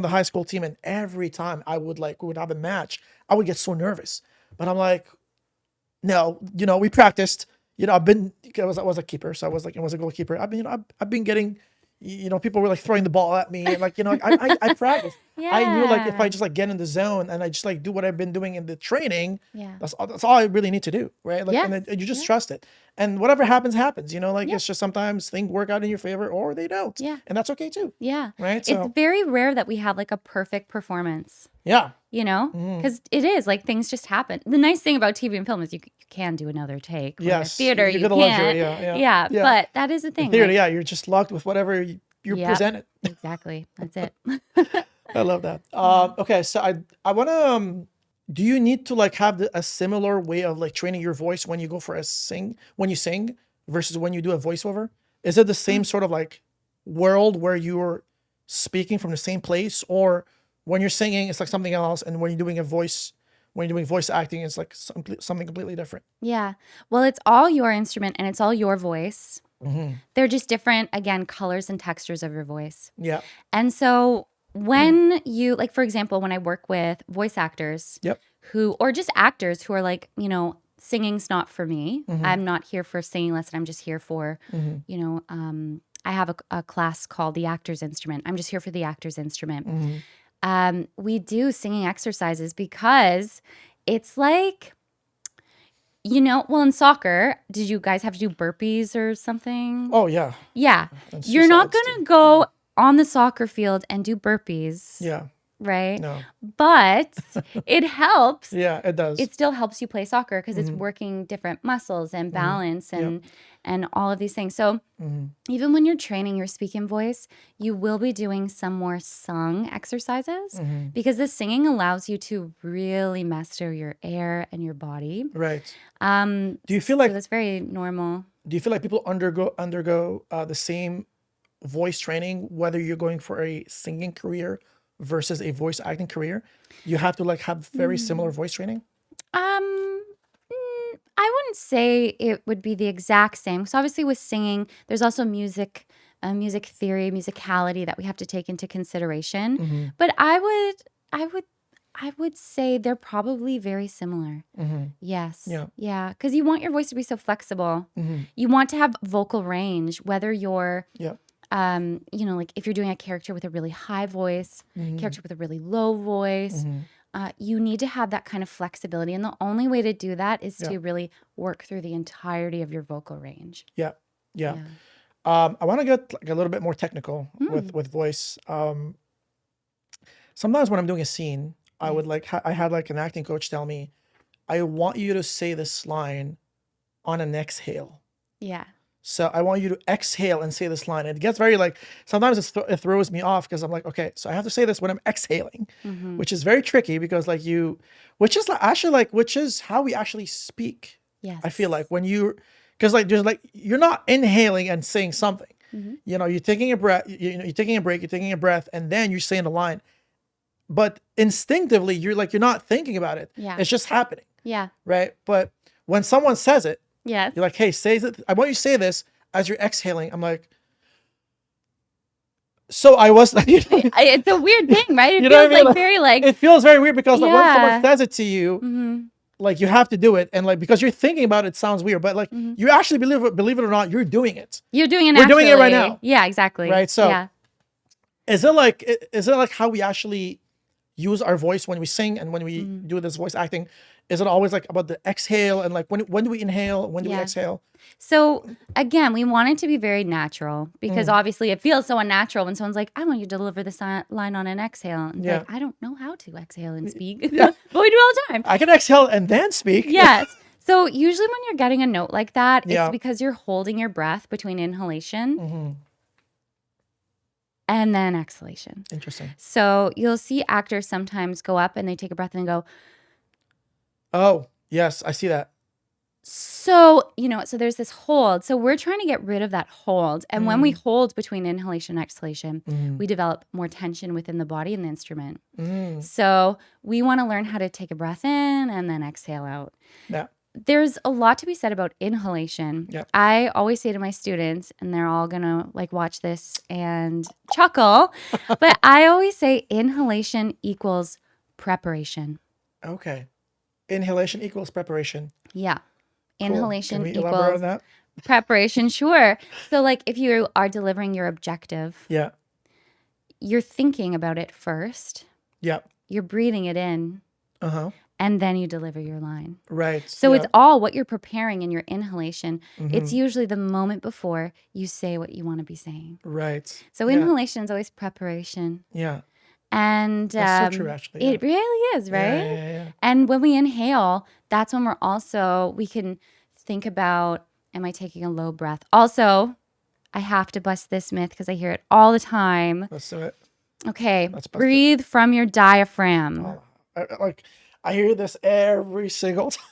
the high school team, and every time we would have a match, I would get so nervous. But I'm like, no, you know, we practiced. You know, I was a keeper, so I was a goalkeeper. I've been getting, you know, people were like throwing the ball at me, and like, you know, like, I practiced. I knew like if I just like get in the zone and I just like do what I've been doing in the training, Yeah. that's all I really need to do, right? Like, and Yes. then you just trust it, and whatever happens, happens. You know, like Yeah. it's just sometimes things work out in your favor or they don't, Yeah. and that's okay too, Yeah. right? It's So very rare that we have like a perfect performance, yeah, you know, because it is like things just happen. The nice thing about TV and film is you can do another take. Where yes, theater, you you get the can't. luxury, yeah. But that is the In thing. theater, Like, yeah, you're just locked with whatever you're Yep. presented. Exactly. That's it. I love that. Okay, so I want to. Do you need to like have a similar way of like training your voice when you go for when you sing versus when you do a voiceover? Is it the same sort of like world where you're speaking from the same place, or when you're singing it's like something else, and when you're doing voice acting, it's like something completely different? Yeah. Well, it's all your instrument and it's all your voice. They're just different, again, colors and textures of your voice. Yeah. And so when you, like, for example, when I work with voice actors Yep. or just actors who are like, you know, singing's not for me. I'm not here for a singing lesson. I'm just here for, you know, I have a class called the actor's instrument. I'm just here for the actor's instrument. We do singing exercises because it's like, you know, well, in soccer, did you guys have to do burpees or something? Oh yeah. Yeah. And You're not suicides, going to go on the soccer field and do burpees, Yeah. right? No. But it helps. Yeah, it does. It still helps you play soccer because it's working different muscles and balance and all of these things. So even when you're training your speaking voice, you will be doing some more sung exercises because the singing allows you to really master your air and your body. Right. Do you feel like that's very normal? Do you feel like people undergo the same voice training whether you're going for a singing career versus a voice acting career? You have to like have very similar voice training? I wouldn't say it would be the exact same. So obviously with singing, there's also music theory, musicality that we have to take into consideration. But I would say they're probably very similar. Yes. Yeah. Because you want your voice to be so flexible. You want to have vocal range, whether you're, you know, like if you're doing a character with a really high voice, character with a really low voice, you need to have that kind of flexibility. And the only way to do that is to really work through the entirety of your vocal range. Yeah. I want to get like a little bit more technical with voice. Sometimes when I'm doing a scene, I would like I had like an acting coach tell me, I want you to say this line on an exhale. Yeah. So I want you to exhale and say this line. And it gets very like, sometimes it throws me off because I'm like, okay, so I have to say this when I'm exhaling, which is very tricky because like which is how we actually speak. Yes. I feel like because like there's like, you're not inhaling and saying something, you know, you're taking a breath, you're taking a break, you're taking a breath, and then you're saying the line. But instinctively, you're not thinking about it. Yeah. It's just happening. Yeah. Right. But when someone says it, Yes. you're like, hey, I want you to say this as you're exhaling. I'm like, so I was like, it's a weird thing, right? It You know feels what I mean? like very like, it feels very weird because like when someone Yeah. says it to you, like you have to do it. And like, because you're thinking about it, sounds weird, but like you actually believe it or not, you're doing it. you're doing it We're naturally. doing it right now. Yeah, exactly. Right? So- yeah. Is it like how we actually use our voice when we sing and when we do this voice acting? Is it always like about the exhale and like when do we inhale? When do we Yeah. exhale? So again, we want it to be very natural because obviously it feels so unnatural when someone's like, I want you to deliver this line on an exhale. And it's Yeah. like, I don't know how to exhale and speak. Yeah. But we do all the time. I can exhale and then speak. Yes. So usually when you're getting a note like that, Yeah. it's because you're holding your breath between inhalation and then exhalation. Interesting. So you'll see actors sometimes go up and they take a breath and go, Oh, yes, I see that. So, so there's this hold. So we're trying to get rid of that hold. And when we hold between inhalation and exhalation, we develop more tension within the body and the instrument. So we want to learn how to take a breath in and then exhale out. Yeah. There's a lot to be said about inhalation. Yeah. I always say to my students, and they're all going to like watch this and chuckle, but I always say inhalation equals preparation. Okay. Inhalation equals preparation. Yeah. Cool. Inhalation Can we elaborate on equals that? preparation. Sure. So like if you are delivering your objective, Yeah. you're thinking about it first. Yeah. You're breathing it in. And then you deliver your line. Right. So it's all what you're preparing in your inhalation. It's usually the moment before you say what you want to be saying. Right. So inhalation is always preparation. Yeah. And that's so true, actually. It really is, right? Yeah. And when we inhale, that's when we can think about, am I taking a low breath? Also, I have to bust this myth because I hear it all the time. Let's do it. Okay, breathe from your diaphragm. I hear this every single time.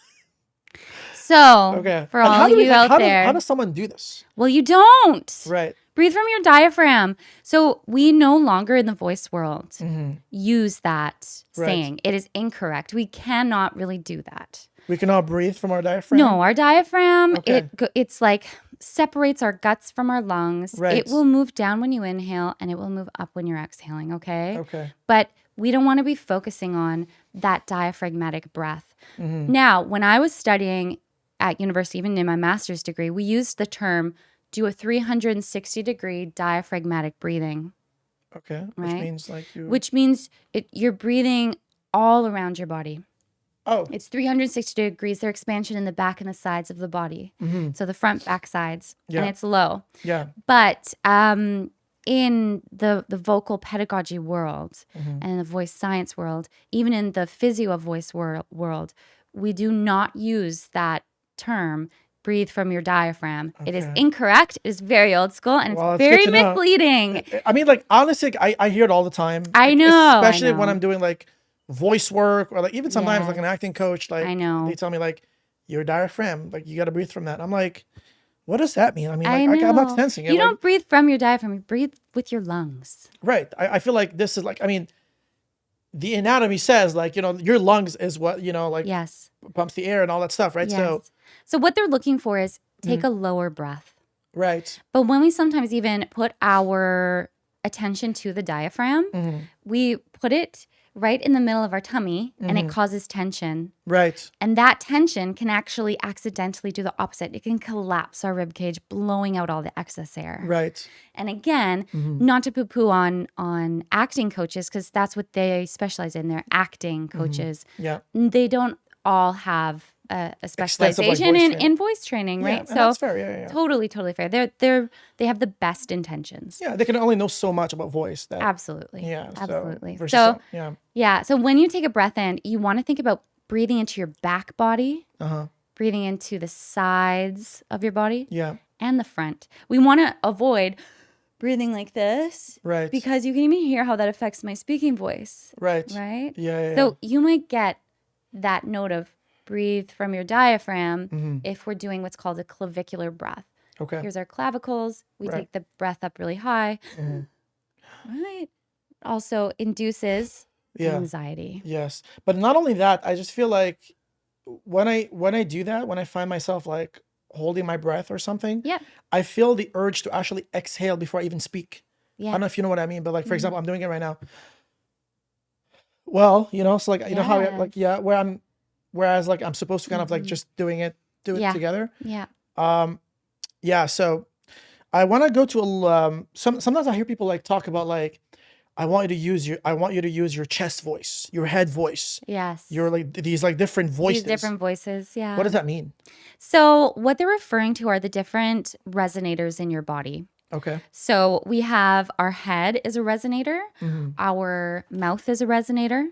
So, for all you out there. How does someone do this? Well, you don't. Right. Breathe from your diaphragm. So we no longer in the voice world use that saying. It is incorrect. We cannot really do that. We cannot breathe from our diaphragm? No, our diaphragm, it's like separates our guts from our lungs. Right. It will move down when you inhale and it will move up when you're exhaling, okay? Okay. But we don't want to be focusing on that diaphragmatic breath. Now, when I was studying at university, even in my master's degree, we used the term do a 360-degree diaphragmatic breathing. Okay. Right? Which means you're breathing all around your body. Oh. It's 360 degrees. There's expansion in the back and the sides of the body. So the front, back, sides. Yeah. And it's low. Yeah. But in the vocal pedagogy world and in the voice science world, even in the physio of voice world, we do not use that term, breathe from your diaphragm. Okay. It is incorrect. It is very old school, and it's very misleading. I mean, like, honestly, I hear it all the time. I know. Especially when I'm doing, like, voice work or, like, even sometimes, like, an acting coach, like, they tell me, like, your diaphragm, like, you got to breathe from that. I'm like, what does that mean? I mean, like, I'm not sensing it. You don't breathe from your diaphragm. You breathe with your lungs. Right. I feel like this is, like, I mean, the anatomy says, like, your lungs is what, like, pumps the air and all that stuff, right? Yes. So what they're looking for is take a lower breath. Right. But when we sometimes even put our attention to the diaphragm, we put it right in the middle of our tummy and it causes tension. Right. And that tension can actually accidentally do the opposite. It can collapse our rib cage, blowing out all the excess air. Right. And again, not to poo-poo on acting coaches, because that's what they specialize in. They're acting coaches. Yeah. They don't all have a specialization in voice training, right? Yeah, so that's fair. Yeah. Totally fair. They have the best intentions. Yeah, they can only know so much about voice. Absolutely. Yeah, absolutely. So when you take a breath in, you want to think about breathing into your back body, breathing into the sides of your body, and the front. We want to avoid breathing like this, right? Because you can even hear how that affects my speaking voice, right? Yeah. So you might get that note of breathe from your diaphragm if we're doing what's called a clavicular breath. Okay. Here's our clavicles. We take the breath up really high. Right. Also induces anxiety. Yes. But not only that, I just feel like when I do that, when I find myself like holding my breath or something, I feel the urge to actually exhale before I even speak. I don't know if you know what I mean, but like, for example, I'm doing it right now. Well, so like, you know how like, whereas like I'm supposed to kind of like just do it together. So I want to go to sometimes I hear people like talk about like, I want you to use your chest voice, your head voice. Yes. Your like these like different voices. These different voices, yeah. What does that mean? So what they're referring to are the different resonators in your body. Okay. So we have our head is a resonator, our mouth is a resonator,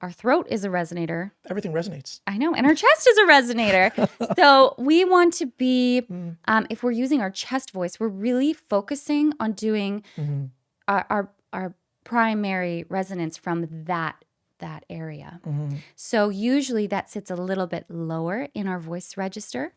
our throat is a resonator. Everything resonates. I know, and our chest is a resonator. So we want to be, if we're using our chest voice, we're really focusing on doing our primary resonance from that that area. So usually that sits a little bit lower in our voice register,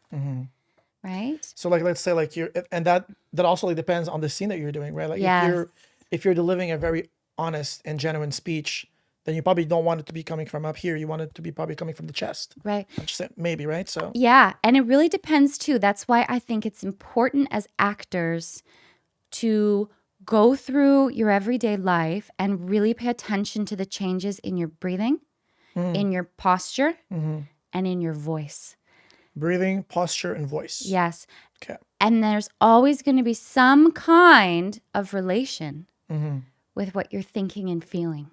right? So like, let's say like and that also like depends on the scene that you're doing, right? Like Yes. if you're delivering a very honest and genuine speech, then you probably don't want it to be coming from up here. You want it to be probably coming from the chest. Right. I'm just saying, maybe, right? So Yeah. And it really depends too. That's why I think it's important as actors to go through your everyday life and really pay attention to the changes in your breathing, in your posture, and in your voice. breathing, posture, and voice. Yes. Okay. And there's always going to be some kind of relation with what you're thinking and feeling,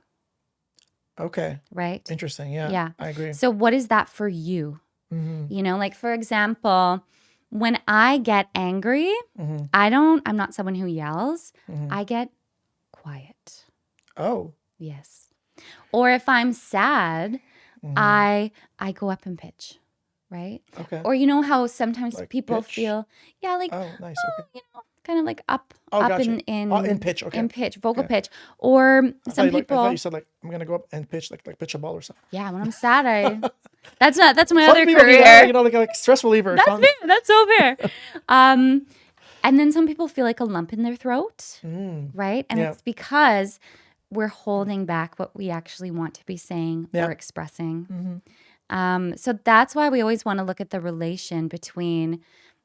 Okay. right? Interesting. Yeah. Yeah. I agree. So what is that for you? You know, like for example, when I get angry, I'm not someone who yells. I get quiet. Oh. Yes. Or if I'm sad, I go up and pitch, right? Okay. Or you know how sometimes Like people pitch? feel, yeah, like, Oh, nice. Okay. you know, kind of like up Gotcha. in pitch. Okay. in pitch, vocal Okay. pitch. Or I some thought people, you said like I'm gonna go up and pitch like pitch a ball or something. yeah, when I'm sad, that's my Some other people do career. that, you know, like stress reliever or That's something. fair. That's so fair. And then some people feel like a lump in their throat, right? And Yeah. it's because we're holding back what we actually want to be saying Yeah. or expressing. So that's why we always want to look at the relation between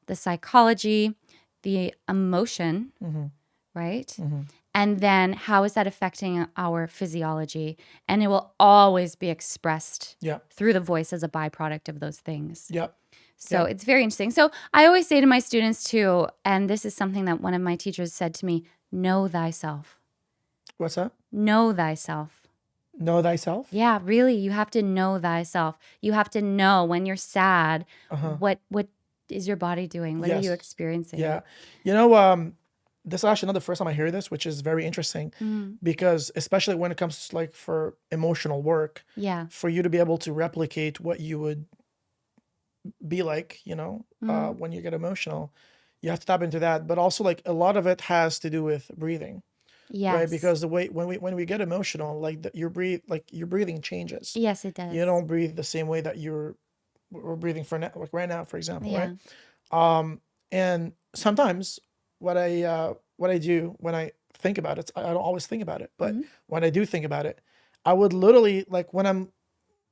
the psychology, the emotion, right? And then how is that affecting our physiology? And it will always be expressed Yeah. through the voice as a byproduct of those things. Yeah. So it's very interesting. So I always say to my students too, and this is something that one of my teachers said to me, know thyself. What's that? Know thyself. Know thyself. Yeah, really. You have to know thyself. You have to know when you're sad, what is your body doing? What are you Yes. experiencing? Yeah. You know, this is actually not the first time I hear this, which is very interesting because especially when it comes to like for emotional work, Yeah. for you to be able to replicate what you would be like, you know, when you get emotional, you have to tap into that. But also like a lot of it has to do with breathing, Yes. right? Because the way when we get emotional, like your breathing changes. Yes, it does. You don't breathe the same way that we're breathing for now, like right now, for example, Yeah. right? And sometimes what I do when I think about it, I don't always think about it, but when I do think about it, I would literally like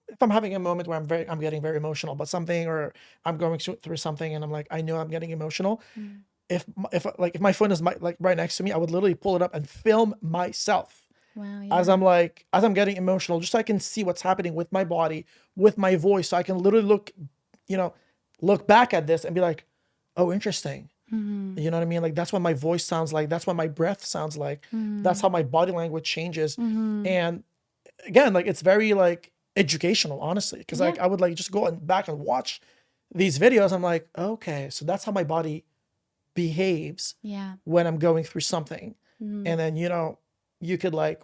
if I'm having a moment where I'm getting very emotional about something, or I'm going through something, and I'm like, I know I'm getting emotional. If my phone is like right next to me, I would literally pull it up and film myself Wow. as I'm getting emotional, just so I can see what's happening with my body, with my voice, so I can literally look back at this and be like, oh, interesting. You know what I mean? Like that's what my voice sounds like. That's what my breath sounds like. That's how my body language changes. And again, like it's very like educational, honestly, because like I would like just go back and watch these videos. I'm like, okay, so that's how my body behaves Yeah. when I'm going through something. And then, you know, you could like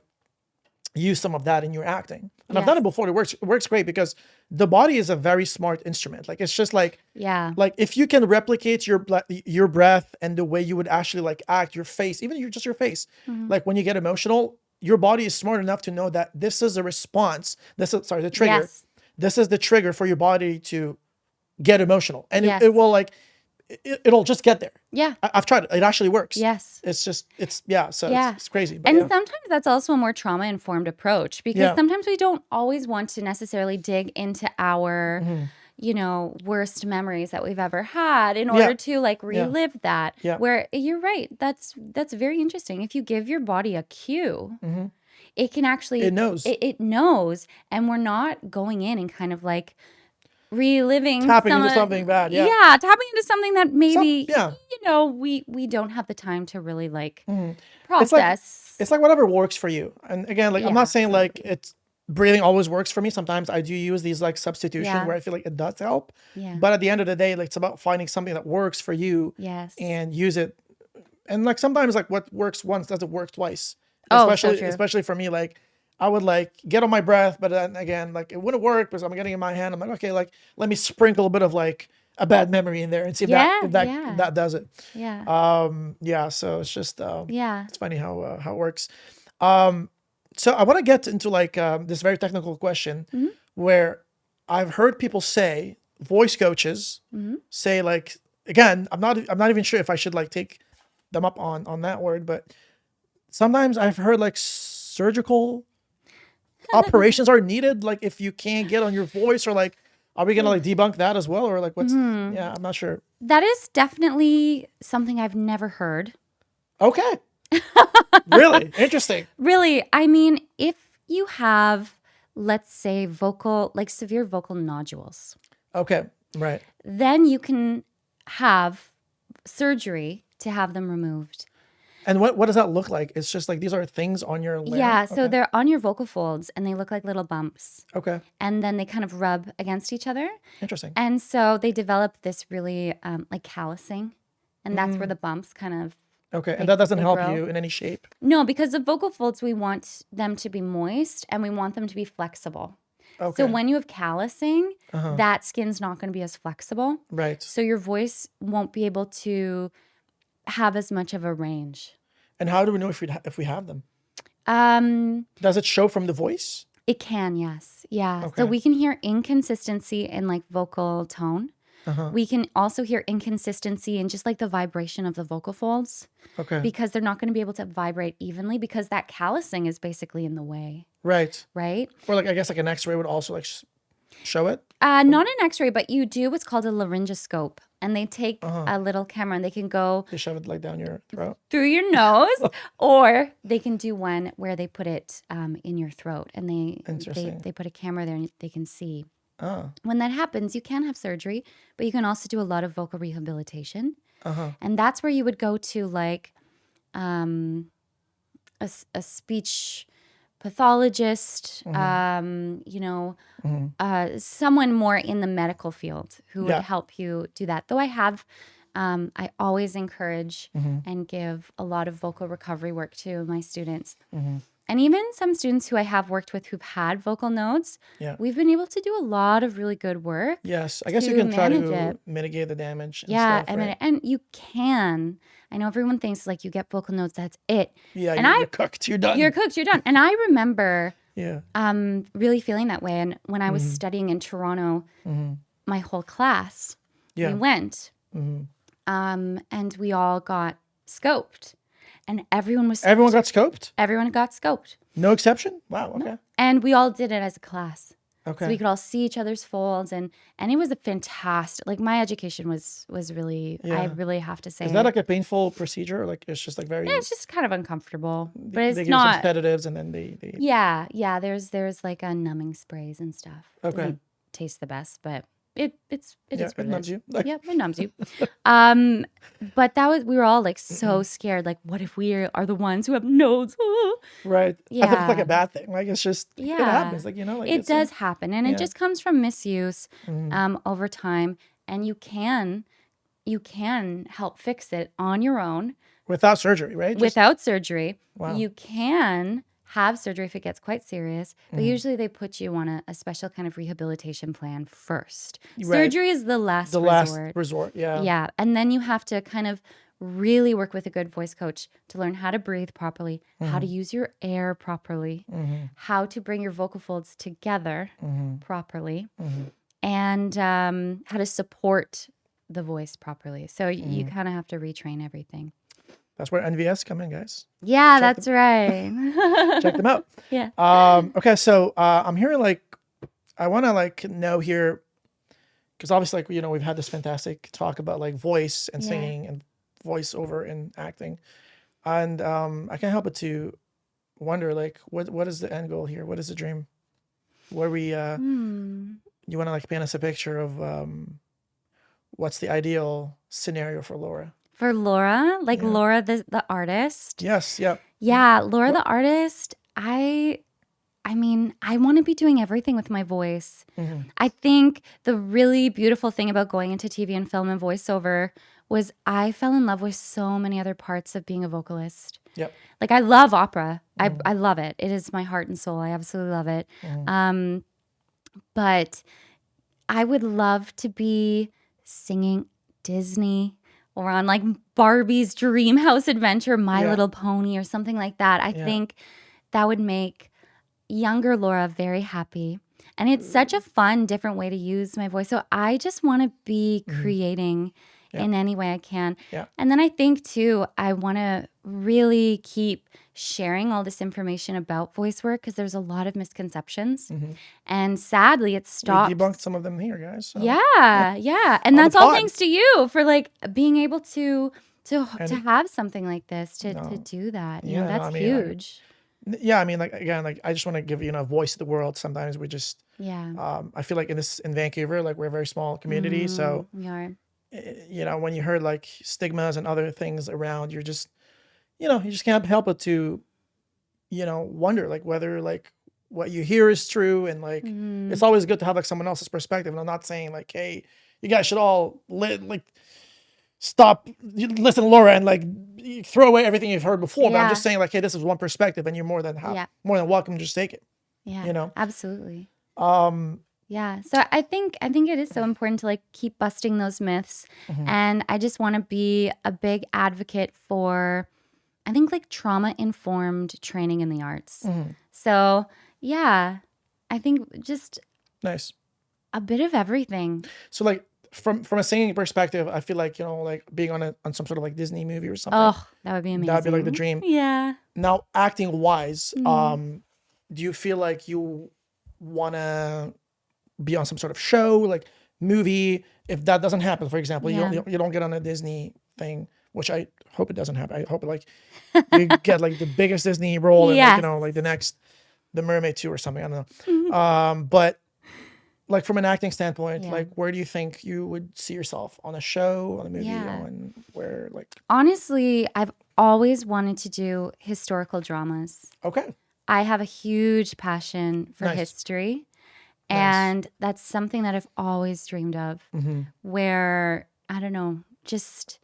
use some of that in your acting. And I've done it before. It works great because the body is a very smart instrument. Like it's just like, Yeah. like if you can replicate your breath and the way you would actually like act, your face, even your face, like when you get emotional, your body is smart enough to know that this is a response. The trigger. Yes. This is the trigger for your body to get emotional, and Yes. it will like it'll just get there. Yeah. I've tried it. It actually works. Yes. It's just it's crazy. But And yeah. sometimes that's also a more trauma informed approach because Yeah. sometimes we don't always want to necessarily dig into our, you know, worst memories that we've ever had in order to like relive that. Yeah. Where you're right. That's very interesting. If you give your body a cue, it can actually It knows. It knows, and we're not going in and kind of like reliving Tapping into something bad. Yeah. Yeah, tapping into something that maybe yeah. you know we don't have the time to really like It's like process. it's like whatever works for you. And again, like I'm Yeah, not saying like it's breathing always works for me. Sometimes I do use these like substitutions Yeah. where I feel like it does help. Yeah. But at the end of the day, like it's about finding something that works for you Yes. and use it. And like sometimes like what works once doesn't work twice. Oh, so Especially true. especially for me, like I would like get on my breath, but then again, like it wouldn't work because I'm getting in my hand. I'm like, okay, like let me sprinkle a bit of like a bad memory in there and see if Yeah, that does it. Yeah. Yeah. So it's just Yeah. it's funny how it works. So I want to get into like this very technical question where I've heard people say, voice coaches say like, again, I'm not even sure if I should like take them up on that word, but sometimes I've heard like surgical operations are needed. Like if you can't get on your voice, or like, are we gonna like debunk that as well, or like what's? Yeah, I'm not sure. That is definitely something I've never heard. Okay, really interesting. Really, I mean, if you have, let's say, severe vocal nodules, Okay, right. then you can have surgery to have them removed. And what does that look like? It's just like these are things on your larynx? Yeah, so Okay. they're on your vocal folds and they look like little bumps. Okay, And then they kind of rub against each other. interesting. And so they develop this really like callousing. And that's where the bumps kind of. Okay, and that doesn't they help grow. you in any shape. No, because the vocal folds, we want them to be moist and we want them to be flexible. Okay, So when you have callousing, that skin's not going to be as flexible. right. So your voice won't be able to have as much of a range. And how do we know if we have them? Um, Does it show from the voice? It can, yes. Yeah. Okay. So we can hear inconsistency in like vocal tone. We can also hear inconsistency in just like the vibration of the vocal folds Okay, because they're not going to be able to vibrate evenly because that callousing is basically in the way, right. right? Or like I guess like an X-ray would also like show it. Not an x-ray, but you do what's called a laryngoscope. And they take a little camera and they can go They shove it like down your throat. through your nose, or they can do one where they put it in your throat, and they put a camera there and they can see. Oh, When that happens, you can have surgery, but you can also do a lot of vocal rehabilitation, and that's where you would go to like a speech pathologist, someone more in the medical field who would Yeah. help you do that. Though I always encourage and give a lot of vocal recovery work to my students. And even some students who I have worked with who've had vocal nodes, Yeah. we've been able to do a lot of really good work. Yes, I guess you to can try manage to it. mitigate the damage. And Yeah, stuff, right? and you can. I know everyone thinks like you get vocal nodes, that's it. Yeah, and you're cooked. You're done. You're cooked, you're done. And I remember Yeah. really feeling that way. And when I was studying in Toronto, my whole class, Yeah. we went, and we all got scoped, and everyone got scoped. Everyone got scoped, No exception. Wow. Okay. and we all did it as a class. Okay. So we could all see each other's folds, and it was a fantastic. Like my education was really. Yeah. I really have to say, Is that like a painful procedure? Or like it's just like very. it's just kind of uncomfortable, but they it's give you some not. sedatives and then they. Yeah. There's like a numbing sprays and stuff. Okay. Doesn't taste the best, but it is Yeah, what it numbs you. Like, Yep, it numbs you. But we were all like so scared. Like, what if we are the ones who have nodes? right. I think it's like Yeah. a bad thing. Like it's just it Yeah. happens. Like like It it's does happen, and yeah. it just comes from misuse over time. And you can help fix it on your own without surgery, right? Just, without surgery. Wow. You can have surgery if it gets quite serious, but usually they put you on a special kind of rehabilitation plan first. Right. Surgery is the last the resort. last resort. Yeah. Yeah. And then you have to kind of really work with a good voice coach to learn how to breathe properly, how to use your air properly, how to bring your vocal folds together properly, and how to support the voice properly. So you kind of have to retrain everything. That's where NVS come in, guys. Yeah, that's right. Check them out. Yeah. Okay, so I'm hearing like I want to like know here because obviously like we've had this fantastic talk about like voice and singing and voiceover and acting, and I can't help but to wonder like what is the end goal here? What is the dream? Where we you want to like paint us a picture of what's the ideal scenario for Laura? For Laura, like Laura the artist. Yes. Yep. Yeah, Laura the artist. I mean, I want to be doing everything with my voice. I think the really beautiful thing about going into TV and film and voiceover was I fell in love with so many other parts of being a vocalist. Yep. Like I love opera. I love it. It is my heart and soul. I absolutely love it. But I would love to be singing Disney or on like Barbie's Dream House Adventure, My Yeah. Little Pony or something like that. I Yeah. think that would make younger Laura very happy. And it's such a fun, different way to use my voice. So I just want to be creating in any way I can. Yeah. And then I think too, I want to really keep sharing all this information about voice work because there's a lot of misconceptions. And sadly, it We stops. debunked some of them here, guys. So. Yeah. And On the that's all pod. thanks to you for like being able to And- have something like this, to do that. You know, Yeah, no, that's I mean, huge. Yeah, I mean, like again, like I just want to give a voice to the world. Sometimes we just, Yeah. I feel like in Vancouver, like we're a very small community, so We are. when you heard like stigmas and other things around, you're just, you just can't help but to, wonder like whether like what you hear is true, and like it's always good to have like someone else's perspective. And I'm not saying like, hey, you guys should all stop, listen to Laura and like throw away everything you've heard before. But I'm just saying like, hey, this is one perspective, and you're more than welcome to just take it. Yeah. Absolutely. Um, Yeah. So I think it is so important to like keep busting those myths. And I just want to be a big advocate for, I think, like trauma-informed training in the arts. So yeah, I think just nice. a bit of everything. So like from a singing perspective, I feel like, like being on some sort of like Disney movie or something. Oh, that would be amazing. That'd be like the dream. Yeah. Now, acting wise, do you feel like you want to be on some sort of show, like movie? If that doesn't happen, for example, you don't get on a Disney thing, which I hope it doesn't happen. I hope like you get like the biggest Disney role, and like, like the next The Mermaid 2 or something. I don't know. But like from an acting standpoint, like where do you think you would see yourself on a show, on a movie, and where like? Honestly, I've always wanted to do historical dramas. Okay. I have a huge passion for history. And that's something that I've always dreamed of, where, I don't know, just,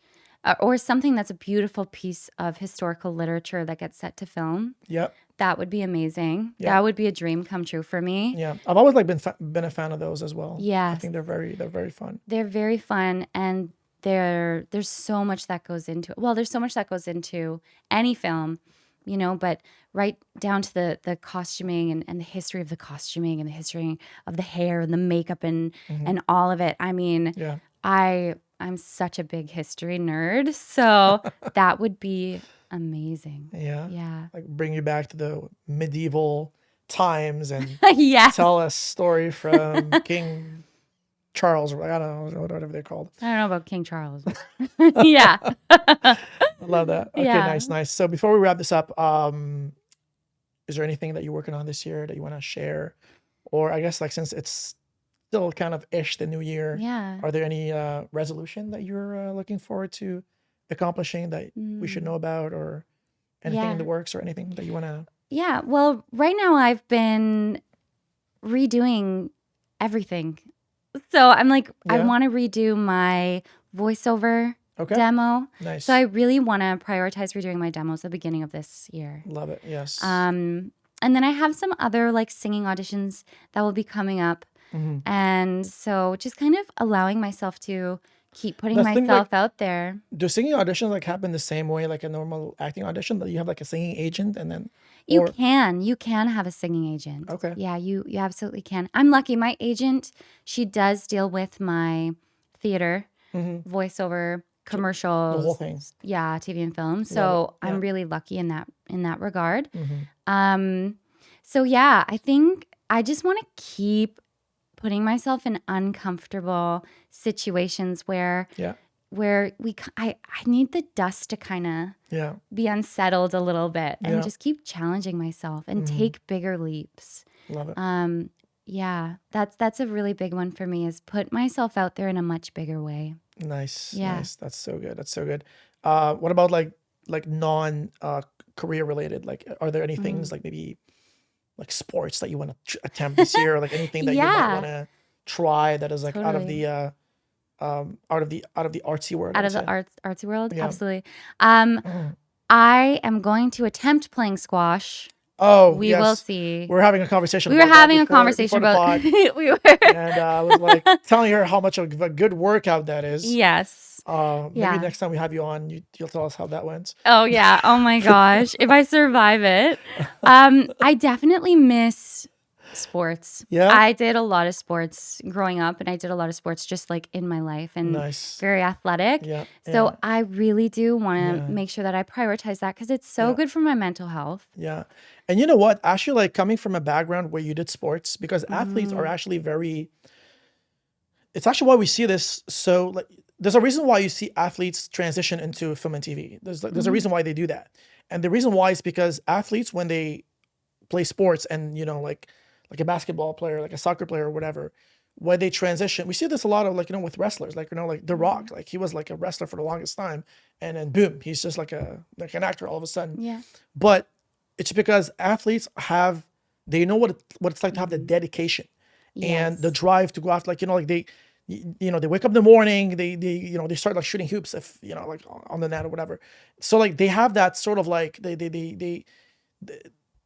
or something that's a beautiful piece of historical literature that gets set to film. Yep. That would be amazing. Yeah. That would be a dream come true for me. Yeah. I've always like been a fan of those as well. Yeah. I think they're very fun. They're very fun, and there's so much that goes into it. Well, there's so much that goes into any film, but right down to the costuming and the history of the costuming and the history of the hair and the makeup and all of it. I mean, I'm such a big history nerd, so that would be amazing. Yeah. Yeah. Like bring you back to the medieval times and Yes. tell a story from King Charles, or I don't know, whatever they're called. I don't know about King Charles. Yeah. I love that. Okay, Yeah. nice. So before we wrap this up, is there anything that you're working on this year that you want to share? Or I guess like since it's still kind of ish the new year, Yeah. are there any resolution that you're looking forward to accomplishing that we should know about, or anything in the works, or anything that you want to? Yeah. Well, right now I've been redoing everything. So I'm like, I want to redo my voiceover demo. Nice. So I really want to prioritize redoing my demos at the beginning of this year. Love it. Yes. And then I have some other like singing auditions that will be coming up. And so just kind of allowing myself to keep putting myself out there. Do singing auditions like happen the same way like a normal acting audition, that you have like a singing agent and then? You can have a singing agent. Okay. Yeah, you absolutely can. I'm lucky. My agent, she does deal with my theater, voiceover, commercials, The whole thing. Yeah, TV and film. So I'm really lucky in that regard. So yeah, I think I just want to keep putting myself in uncomfortable situations where I need the dust to kind of be unsettled a little bit and just keep challenging myself and take bigger leaps. Love it. Yeah, that's a really big one for me, is put myself out there in a much bigger way. Nice. Yeah. Nice. That's so good. What about like non career related? Like, are there any things like maybe like sports that you want to attempt this year, or like anything that you might want to try that is like out of the artsy world? Out of the artsy world? Yeah. Absolutely. I am going to attempt playing squash. Oh, we will see. We're having a conversation. We were having a conversation before about the pod, we were. and I was like telling her how much of a good workout that is. Yes. Maybe Yeah. next time we have you on, you'll tell us how that went. Oh yeah. Oh my gosh. If I survive it. I definitely miss sports. Yeah. I did a lot of sports growing up, and I did a lot of sports just like in my life, and Nice. very athletic. Yeah. So Yeah. I really do want to Yeah. make sure that I prioritize that because it's so Yeah. good for my mental health. Yeah. And you know what? Actually, like coming from a background where you did sports, because athletes are actually very, it's actually why we see this. So like, there's a reason why you see athletes transition into film and TV. There's a reason why they do that. And the reason why is because athletes, when they play sports and, like a basketball player, like a soccer player or whatever, when they transition, we see this a lot of like, with wrestlers, like, like The Rock, like he was like a wrestler for the longest time. And then boom, he's just like an actor all of a sudden. Yeah. But it's because athletes they know what it's like to have the dedication and the drive to go after, like, like they wake up in the morning, they start like shooting hoops, if, like on the net or whatever. So like they have that sort of like, they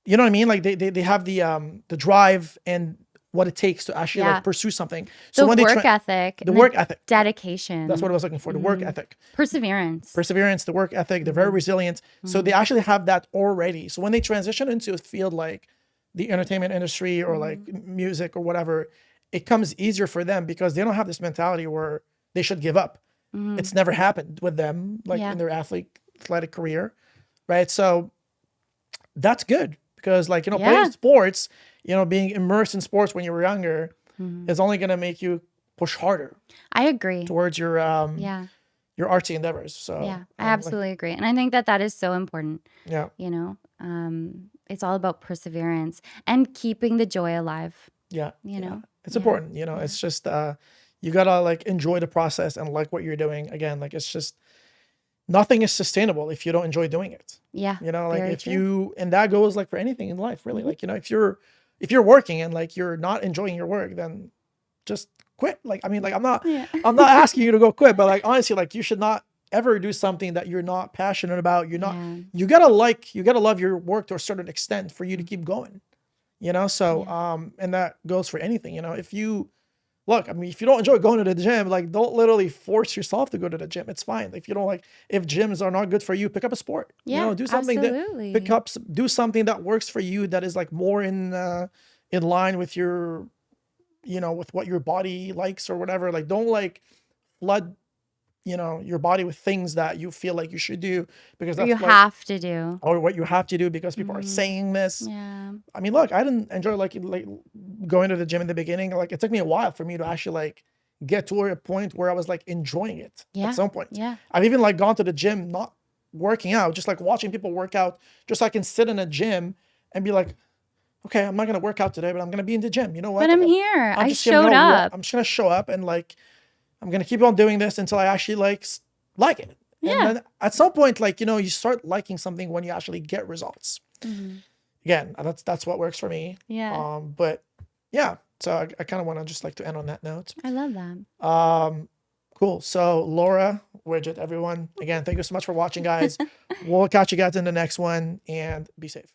you know what I mean? Like they have the drive and what it takes to actually like pursue something. So The when work ethic. the work ethic, Dedication. that's what I was looking for. The work ethic. Perseverance. The work ethic, they're very resilient. So they actually have that already. So when they transition into a field like the entertainment industry or like music or whatever, it comes easier for them because they don't have this mentality where they should give up. It's never happened with them, like in their athletic career, right? So that's good because like, playing sports, being immersed in sports when you were younger is only going to make you push harder. I agree. Towards your artsy endeavors. So yeah, I absolutely agree. And I think that is so important. Yeah. It's all about perseverance and keeping the joy alive. Yeah. It's Yeah. important, it's just, you gotta like enjoy the process and like what you're doing. Again, like it's just, nothing is sustainable if you don't enjoy doing it. Yeah. Like very if true. and that goes like for anything in life, really. Like, if you're working and like you're not enjoying your work, then just quit. Like, I mean, like I'm not asking you to go quit, but like honestly, like you should not ever do something that you're not passionate about. You gotta love your work to a certain extent for you to keep going. So and that goes for anything. If you don't enjoy going to the gym, like don't literally force yourself to go to the gym. It's fine. If you don't like, if gyms are not good for you, pick up a sport. Yeah, Do something absolutely. do something that works for you, that is like more in line with your, with what your body likes or whatever. Like don't like flood your body with things that you feel like you should do because that's you have to do, or what you have to do because people are saying this. Yeah. I mean, look, I didn't enjoy like going to the gym in the beginning. Like it took me a while for me to actually like get to a point where I was like enjoying it at some point. Yeah. I've even like gone to the gym, not working out, just like watching people work out, just so I can sit in a gym and be like, okay, I'm not going to work out today, but I'm going to be in the gym. You know what? But I'm here. I just showed up. I'm just going to show up and like, I'm going to keep on doing this until I actually like it. Yeah. And then at some point, like, you start liking something when you actually get results. Again, that's what works for me. Yeah. But yeah, so I kind of want to just like to end on that note. I love that. Cool. So Laura Widget, everyone, again, thank you so much for watching, guys. We'll catch you guys in the next one and be safe.